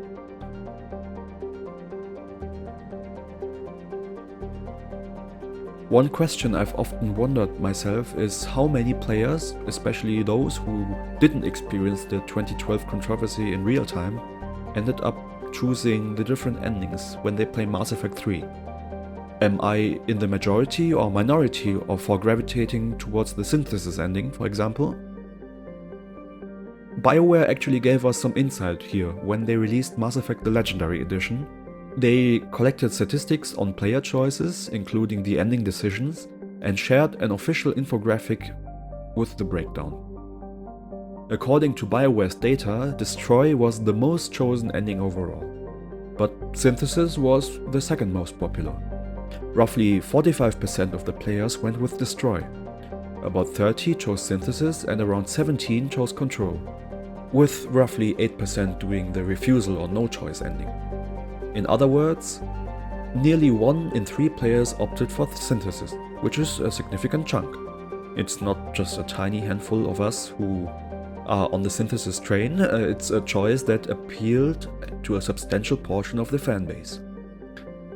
One question I've often wondered myself is how many players, especially those who didn't experience the 2012 controversy in real time, ended up choosing the different endings when they play Mass Effect 3. Am I in the majority or minority or for gravitating towards the synthesis ending, for example? Bioware actually gave us some insight here when they released Mass Effect the Legendary Edition. They collected statistics on player choices, including the ending decisions, and shared an official infographic with the breakdown. According to Bioware's data, Destroy was the most chosen ending overall, but Synthesis was the second most popular. Roughly 45% of the players went with Destroy. About 30 chose Synthesis and around 17 chose Control, with roughly 8% doing the refusal or no choice ending. In other words, nearly 1 in 3 players opted for Synthesis, which is a significant chunk. It's not just a tiny handful of us who are on the Synthesis train, it's a choice that appealed to a substantial portion of the fanbase.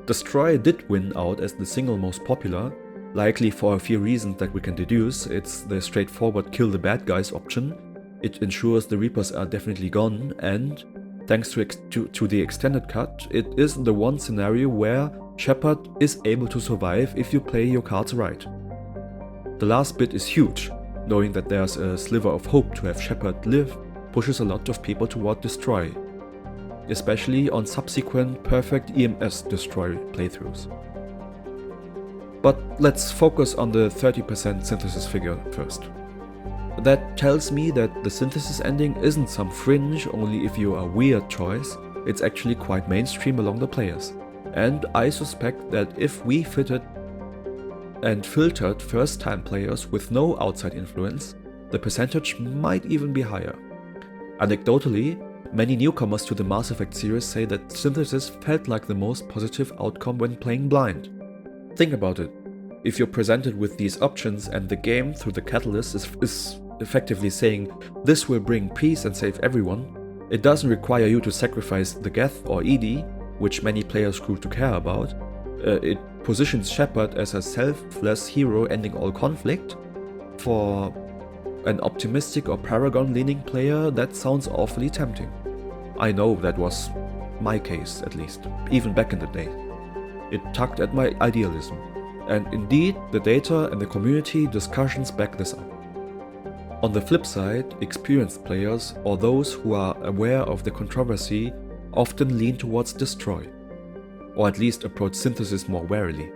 Destroy did win out as the single most popular, likely for a few reasons that we can deduce. It's the straightforward kill the bad guys option, it ensures the Reapers are definitely gone, and thanks to the extended cut, it is the one scenario where Shepard is able to survive if you play your cards right. The last bit is huge. Knowing that there's a sliver of hope to have Shepard live pushes a lot of people toward Destroy, especially on subsequent perfect EMS Destroy playthroughs. But let's focus on the 30% synthesis figure first. That tells me that the synthesis ending isn't some fringe only if you are a weird choice, it's actually quite mainstream among the players. And I suspect that if we fitted and filtered first-time players with no outside influence, the percentage might even be higher. Anecdotally, many newcomers to the Mass Effect series say that synthesis felt like the most positive outcome when playing blind. Think about it. If you're presented with these options and the game through the catalyst is effectively saying this will bring peace and save everyone, it doesn't require you to sacrifice the Geth or Edie, which many players grew to care about. It positions Shepard as a selfless hero ending all conflict. For an optimistic or Paragon-leaning player, that sounds awfully tempting. I know that was my case, at least, even back in the day. It tugged at my idealism. And indeed, the data and the community discussions back this up. On the flip side, experienced players, or those who are aware of the controversy, often lean towards Destroy, or at least approach synthesis more warily.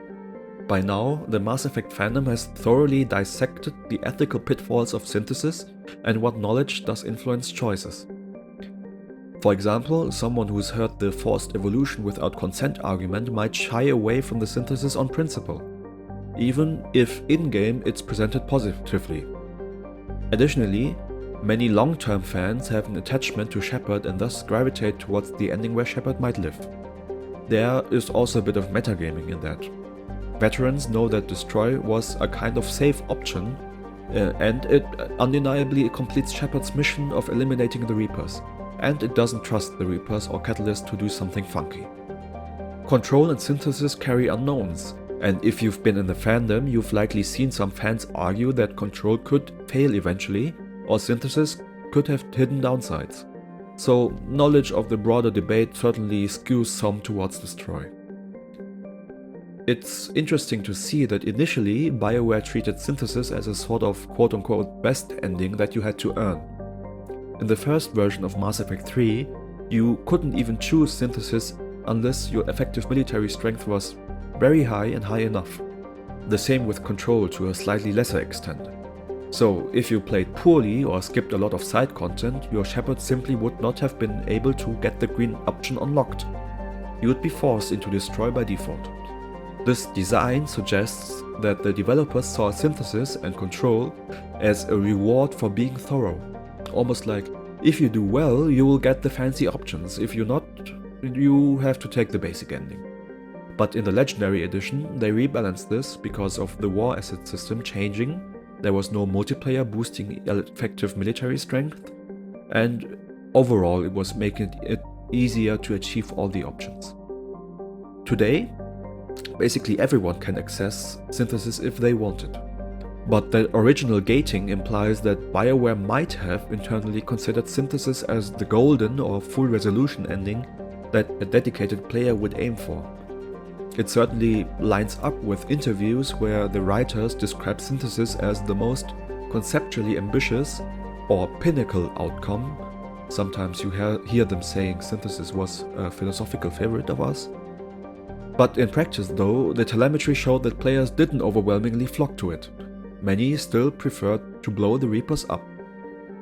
By now, the Mass Effect fandom has thoroughly dissected the ethical pitfalls of synthesis and what knowledge does influence choices. For example, someone who's heard the forced evolution without consent argument might shy away from the synthesis on principle, even if in-game it's presented positively. Additionally, many long-term fans have an attachment to Shepard and thus gravitate towards the ending where Shepard might live. There is also a bit of metagaming in that. Veterans know that Destroy was a kind of safe option, and it undeniably completes Shepard's mission of eliminating the Reapers, and it doesn't trust the Reapers or Catalyst to do something funky. Control and Synthesis carry unknowns, and if you've been in the fandom, you've likely seen some fans argue that Control could fail eventually, or Synthesis could have hidden downsides. So knowledge of the broader debate certainly skews some towards Destroy. It's interesting to see that initially Bioware treated Synthesis as a sort of quote-unquote best ending that you had to earn. In the first version of Mass Effect 3, you couldn't even choose Synthesis unless your effective military strength was very high and high enough. The same with Control to a slightly lesser extent. So if you played poorly or skipped a lot of side content, your Shepard simply would not have been able to get the green option unlocked. You would be forced into Destroy by default. This design suggests that the developers saw Synthesis and Control as a reward for being thorough. Almost like, if you do well, you will get the fancy options, if you not, you have to take the basic ending. But in the Legendary Edition, they rebalanced this because of the war asset system changing, there was no multiplayer boosting effective military strength, and overall it was making it easier to achieve all the options. Today, basically everyone can access Synthesis if they want it. But the original gating implies that Bioware might have internally considered Synthesis as the golden or full resolution ending that a dedicated player would aim for. It certainly lines up with interviews where the writers describe Synthesis as the most conceptually ambitious or pinnacle outcome. Sometimes you hear them saying Synthesis was a philosophical favorite of ours. But in practice though, the telemetry showed that players didn't overwhelmingly flock to it. Many still preferred to blow the Reapers up,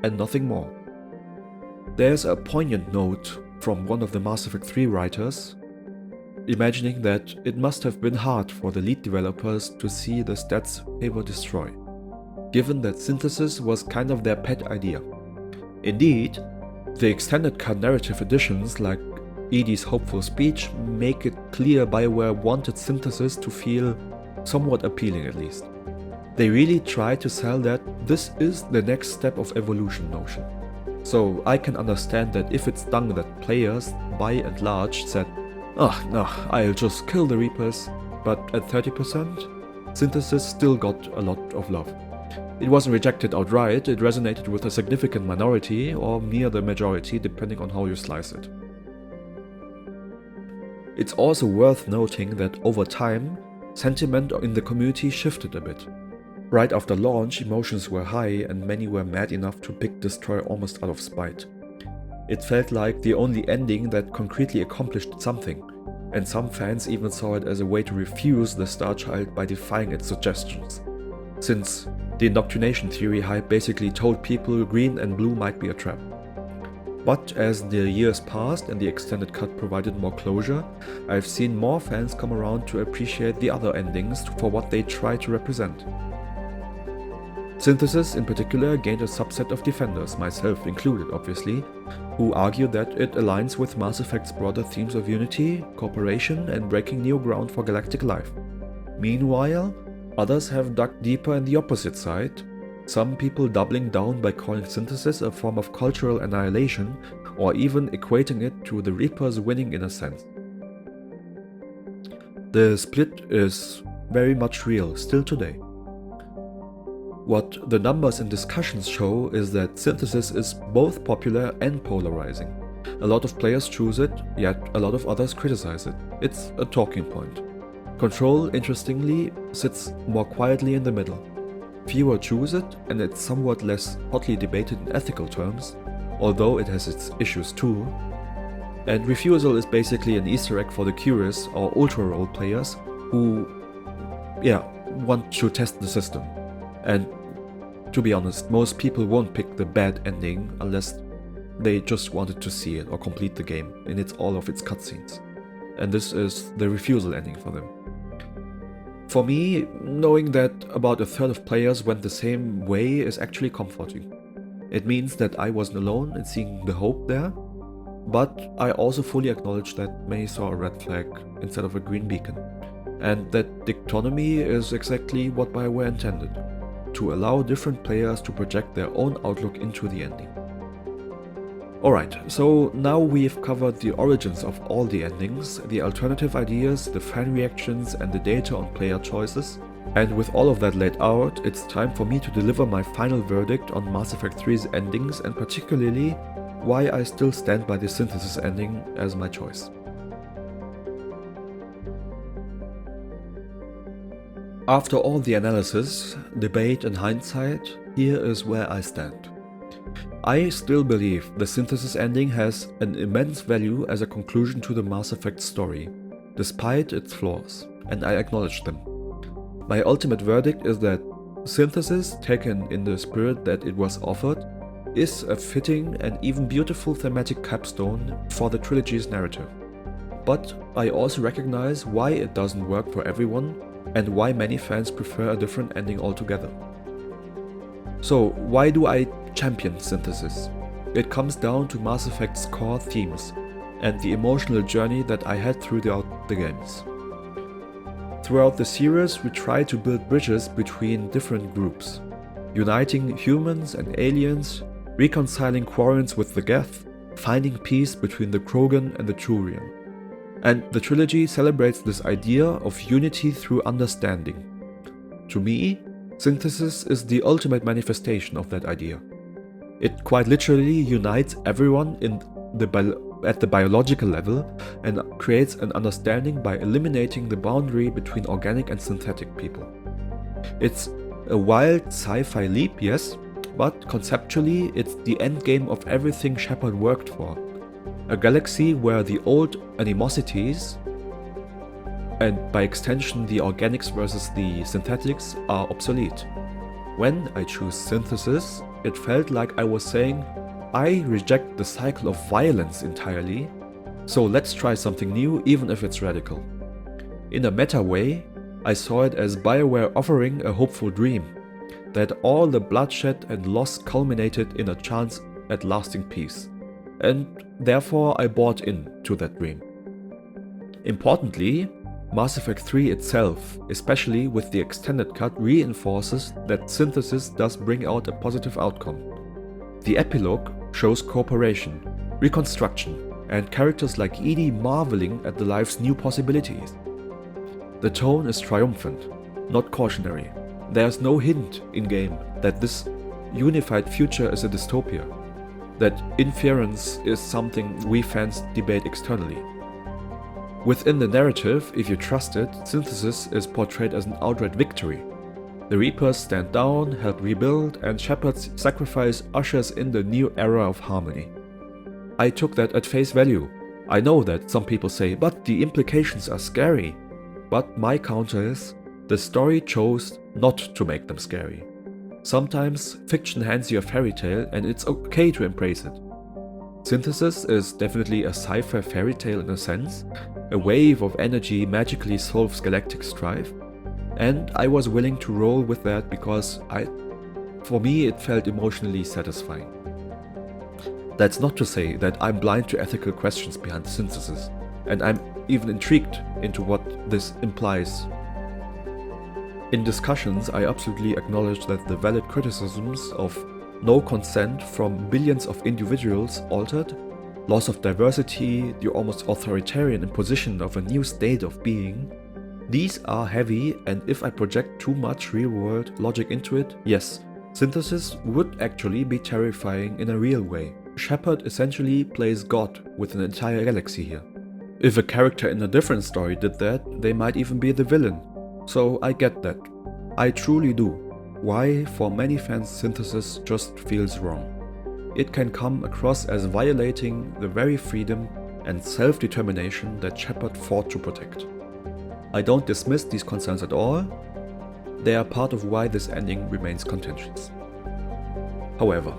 and nothing more. There's a poignant note from one of the Mass Effect 3 writers, imagining that it must have been hard for the lead developers to see the stats favor Destroy, given that Synthesis was kind of their pet idea. Indeed, the extended cut narrative editions like EDI's hopeful speech make it clear Bioware wanted Synthesis to feel somewhat appealing at least. They really try to sell that this is the next step of evolution notion. So I can understand that if it stung that players, by and large, said, no, I'll just kill the Reapers, but at 30%, Synthesis still got a lot of love. It wasn't rejected outright, it resonated with a significant minority or near the majority depending on how you slice it. It's also worth noting that over time, sentiment in the community shifted a bit. Right after launch, emotions were high and many were mad enough to pick Destroy almost out of spite. It felt like the only ending that concretely accomplished something, and some fans even saw it as a way to refuse the Star Child by defying its suggestions. Since the indoctrination theory hype basically told people green and blue might be a trap. But as the years passed and the extended cut provided more closure, I've seen more fans come around to appreciate the other endings for what they try to represent. Synthesis in particular gained a subset of defenders, myself included obviously, who argue that it aligns with Mass Effect's broader themes of unity, cooperation and breaking new ground for galactic life. Meanwhile, others have dug deeper in the opposite side, some people doubling down by calling Synthesis a form of cultural annihilation or even equating it to the Reapers winning in a sense. The split is very much real still today. What the numbers and discussions show is that Synthesis is both popular and polarizing. A lot of players choose it, yet a lot of others criticize it. It's a talking point. Control, interestingly, sits more quietly in the middle. Fewer choose it, and it's somewhat less hotly debated in ethical terms, although it has its issues too. And refusal is basically an Easter egg for the curious or ultra role players who, want to test the system. And to be honest, most people won't pick the bad ending unless they just wanted to see it or complete the game in all of its cutscenes. And this is the refusal ending for them. For me, knowing that about a third of players went the same way is actually comforting. It means that I wasn't alone in seeing the hope there, but I also fully acknowledge that many saw a red flag instead of a green beacon, and that dichotomy is exactly what Bioware intended. to allow different players to project their own outlook into the ending. Alright, so now we've covered the origins of all the endings, the alternative ideas, the fan reactions and the data on player choices, and with all of that laid out, it's time for me to deliver my final verdict on Mass Effect 3's endings and particularly why I still stand by the synthesis ending as my choice. After all the analysis, debate and hindsight, here is where I stand. I still believe the synthesis ending has an immense value as a conclusion to the Mass Effect story, despite its flaws, and I acknowledge them. My ultimate verdict is that synthesis, taken in the spirit that it was offered, is a fitting and even beautiful thematic capstone for the trilogy's narrative. But I also recognize why it doesn't work for everyone and why many fans prefer a different ending altogether. So why do I champion synthesis? It comes down to Mass Effect's core themes and the emotional journey that I had throughout the games. Throughout the series, we try to build bridges between different groups, uniting humans and aliens, reconciling Quarians with the Geth, finding peace between the Krogan and the Turian. And the trilogy celebrates this idea of unity through understanding. To me, synthesis is the ultimate manifestation of that idea. It quite literally unites everyone at the biological level and creates an understanding by eliminating the boundary between organic and synthetic people. It's a wild sci-fi leap, yes, but conceptually it's the endgame of everything Shepard worked for. A galaxy where the old animosities, and by extension the organics versus the synthetics, are obsolete. When I choose synthesis, it felt like I was saying, I reject the cycle of violence entirely, so let's try something new even if it's radical. In a meta way, I saw it as Bioware offering a hopeful dream, that all the bloodshed and loss culminated in a chance at lasting peace, and therefore I bought into that dream. Importantly, Mass Effect 3 itself, especially with the extended cut, reinforces that synthesis does bring out a positive outcome. The epilogue shows cooperation, reconstruction, and characters like EDI marveling at the life's new possibilities. The tone is triumphant, not cautionary. There's no hint in-game that this unified future is a dystopia, that inference is something we fans debate externally. Within the narrative, if you trust it, synthesis is portrayed as an outright victory. The Reapers stand down, help rebuild, and Shepard's sacrifice ushers in the new era of harmony. I took that at face value. I know that some people say, but the implications are scary. But my counter is, the story chose not to make them scary. Sometimes fiction hands you a fairy tale and it's okay to embrace it. Synthesis is definitely a sci-fi fairy tale in a sense. A wave of energy magically solves galactic strife, and I was willing to roll with that because for me it felt emotionally satisfying. That's not to say that I'm blind to ethical questions behind synthesis, and I'm even intrigued into what this implies. In discussions, I absolutely acknowledge that the valid criticisms of no consent from billions of individuals altered, loss of diversity, the almost authoritarian imposition of a new state of being, these are heavy, and if I project too much real-world logic into it, yes, synthesis would actually be terrifying in a real way. Shepard essentially plays God with an entire galaxy here. If a character in a different story did that, they might even be the villain. So I get that. I truly do. Why, for many fans, synthesis just feels wrong. It can come across as violating the very freedom and self-determination that Shepard fought to protect. I don't dismiss these concerns at all. They are part of why this ending remains contentious. However,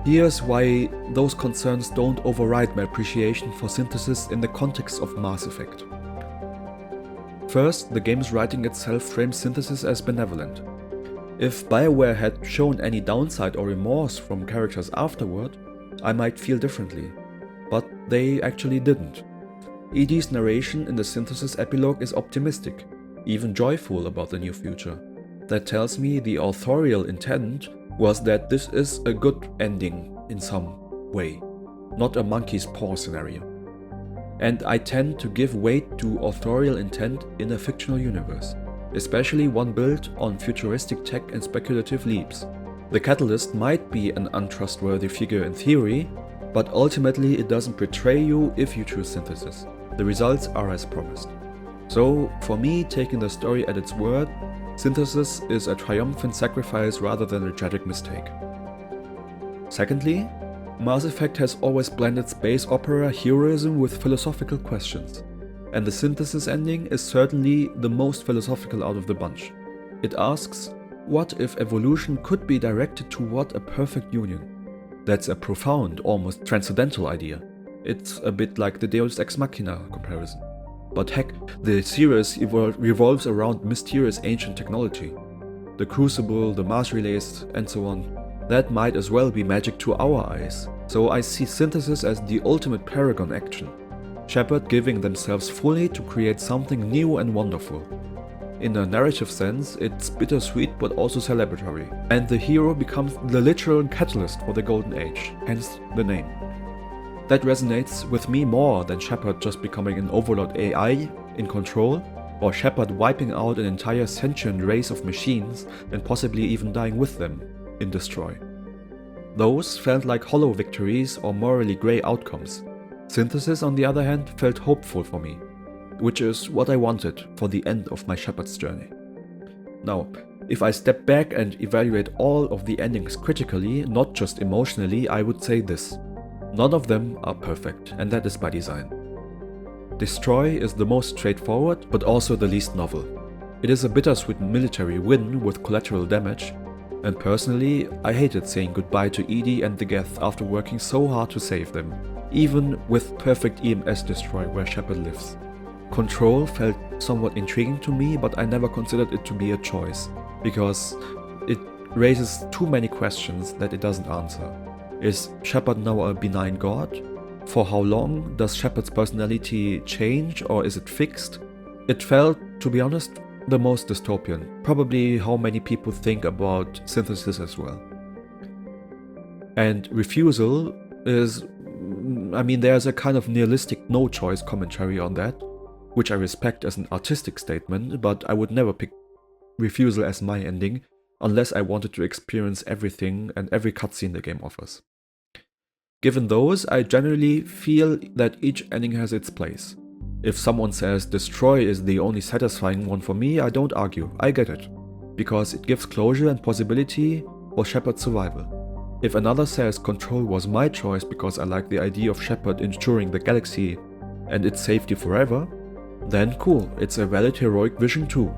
here's why those concerns don't override my appreciation for synthesis in the context of Mass Effect. First, the game's writing itself frames synthesis as benevolent. If Bioware had shown any downside or remorse from characters afterward, I might feel differently, but they actually didn't. EDI's narration in the synthesis epilogue is optimistic, even joyful about the new future. that tells me the authorial intent was that this is a good ending in some way, not a monkey's paw scenario. And I tend to give weight to authorial intent in a fictional universe, especially one built on futuristic tech and speculative leaps. The Catalyst might be an untrustworthy figure in theory, but ultimately it doesn't betray you if you choose Synthesis. The results are as promised. So, for me, taking the story at its word, Synthesis is a triumphant sacrifice rather than a tragic mistake. Secondly, Mass Effect has always blended space opera heroism with philosophical questions, and the Synthesis ending is certainly the most philosophical out of the bunch. It asks, what if evolution could be directed toward a perfect union? That's a profound, almost transcendental idea. It's a bit like the Deus Ex Machina comparison. But heck, the series revolves around mysterious ancient technology. The Crucible, the Mars relays, and so on. That might as well be magic to our eyes. So I see Synthesis as the ultimate paragon action. Shepard giving themselves fully to create something new and wonderful. In a narrative sense, it's bittersweet but also celebratory. And the hero becomes the literal catalyst for the Golden Age, hence the name. That resonates with me more than Shepard just becoming an overlord AI in control, or Shepard wiping out an entire sentient race of machines and possibly even dying with them in Destroy. Those felt like hollow victories or morally grey outcomes. Synthesis, on the other hand, felt hopeful for me, which is what I wanted for the end of my Shepard's journey. Now, if I step back and evaluate all of the endings critically, not just emotionally, I would say this. None of them are perfect, and that is by design. Destroy is the most straightforward, but also the least novel. It is a bittersweet military win with collateral damage, and personally, I hated saying goodbye to EDI and the Geth after working so hard to save them, even with perfect EMS Destroy where Shepard lives. Control felt somewhat intriguing to me, but I never considered it to be a choice, because it raises too many questions that it doesn't answer. Is Shepard now a benign god? For how long? Does Shepard's personality change, or is it fixed? It felt, to be honest, the most dystopian, probably how many people think about Synthesis as well. And Refusal is, there's a kind of nihilistic no-choice commentary on that, which I respect as an artistic statement, but I would never pick Refusal as my ending, unless I wanted to experience everything and every cutscene the game offers. Given those, I generally feel that each ending has its place. If someone says Destroy is the only satisfying one for me, I don't argue, I get it, because it gives closure and possibility for Shepard's survival. If another says Control was my choice because I like the idea of Shepard ensuring the galaxy and its safety forever, then cool, it's a valid heroic vision too.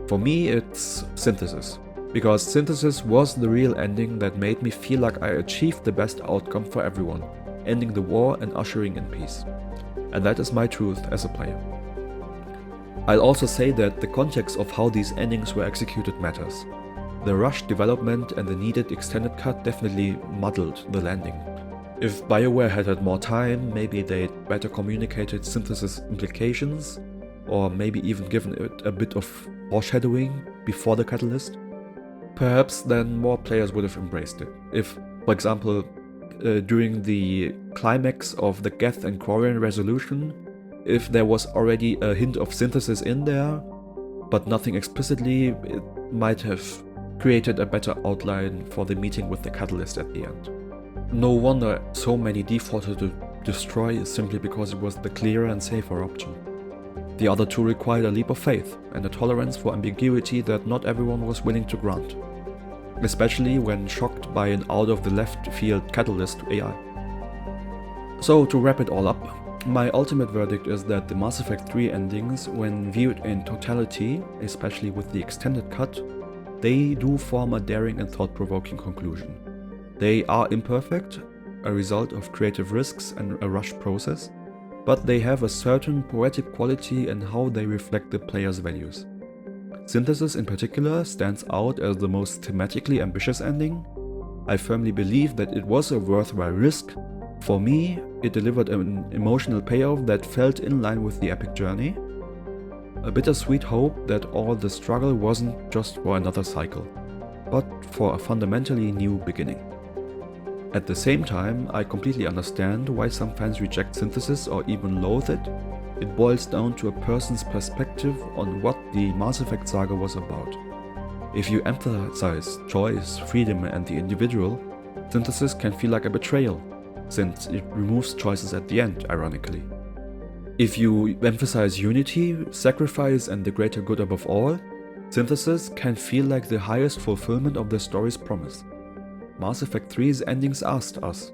For me, it's Synthesis, because Synthesis was the real ending that made me feel like I achieved the best outcome for everyone, ending the war and ushering in peace. And that is my truth as a player. I'll also say that the context of how these endings were executed matters. The rushed development and the needed extended cut definitely muddled the landing. If Bioware had more time, maybe they'd better communicated Synthesis implications, or maybe even given it a bit of foreshadowing before the catalyst. Perhaps then more players would have embraced it. If, for example, during the climax of the Geth and Quarian resolution, if there was already a hint of Synthesis in there, but nothing explicitly, it might have created a better outline for the meeting with the Catalyst at the end. No wonder so many defaulted to Destroy simply because it was the clearer and safer option. The other two required a leap of faith and a tolerance for ambiguity that not everyone was willing to grant, especially when shocked by an out-of-the-left-field Catalyst AI. So to wrap it all up, my ultimate verdict is that the Mass Effect 3 endings, when viewed in totality, especially with the extended cut, they do form a daring and thought-provoking conclusion. They are imperfect, a result of creative risks and a rushed process, but they have a certain poetic quality in how they reflect the player's values. Synthesis in particular stands out as the most thematically ambitious ending. I firmly believe that it was a worthwhile risk. For me, it delivered an emotional payoff that felt in line with the epic journey. A bittersweet hope that all the struggle wasn't just for another cycle, but for a fundamentally new beginning. At the same time, I completely understand why some fans reject synthesis or even loathe it. It boils down to a person's perspective on what the Mass Effect saga was about. If you emphasize choice, freedom and the individual, synthesis can feel like a betrayal, since it removes choices at the end, ironically. If you emphasize unity, sacrifice and the greater good above all, synthesis can feel like the highest fulfillment of the story's promise. Mass Effect 3's endings asked us,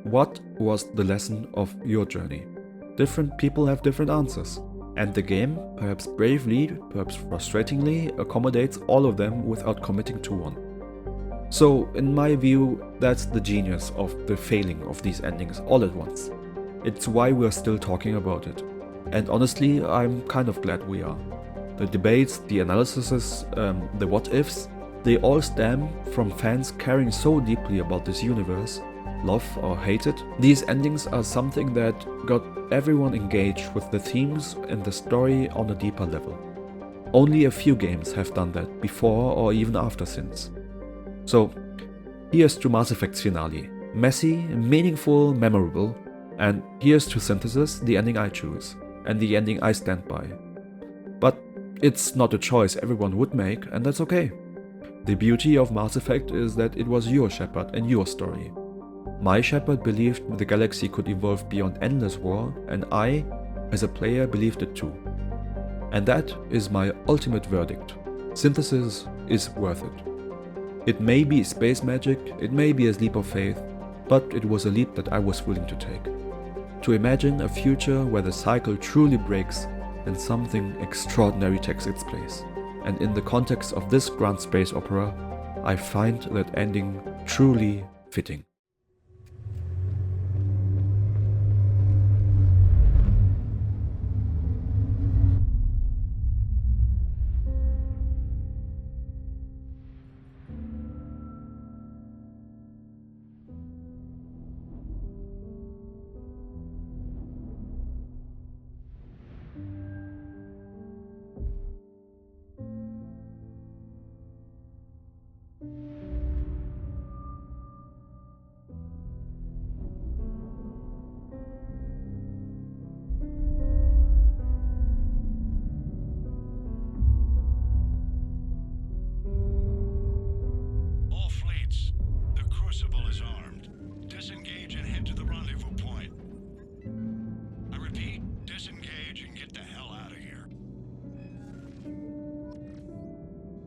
what was the lesson of your journey? Different people have different answers, and the game, perhaps bravely, perhaps frustratingly, accommodates all of them without committing to one. So, in my view, that's the genius of the failing of these endings all at once. It's why we're still talking about it. And honestly, I'm kind of glad we are. The debates, the analyses, the what-ifs, they all stem from fans caring so deeply about this universe, love or hate it. These endings are something that got everyone engaged with the themes and the story on a deeper level. Only a few games have done that before or even after since. So, here's to Mass Effect's finale. Messy, meaningful, memorable, and here's to Synthesis, the ending I choose, and the ending I stand by. But it's not a choice everyone would make, and that's okay. The beauty of Mass Effect is that it was your Shepard and your story. My Shepard believed the galaxy could evolve beyond endless war, and I, as a player, believed it too. And that is my ultimate verdict. Synthesis is worth it. It may be space magic, it may be a leap of faith, but it was a leap that I was willing to take. To imagine a future where the cycle truly breaks and something extraordinary takes its place. And in the context of this grand space opera, I find that ending truly fitting.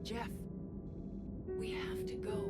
Jeff, we have to go.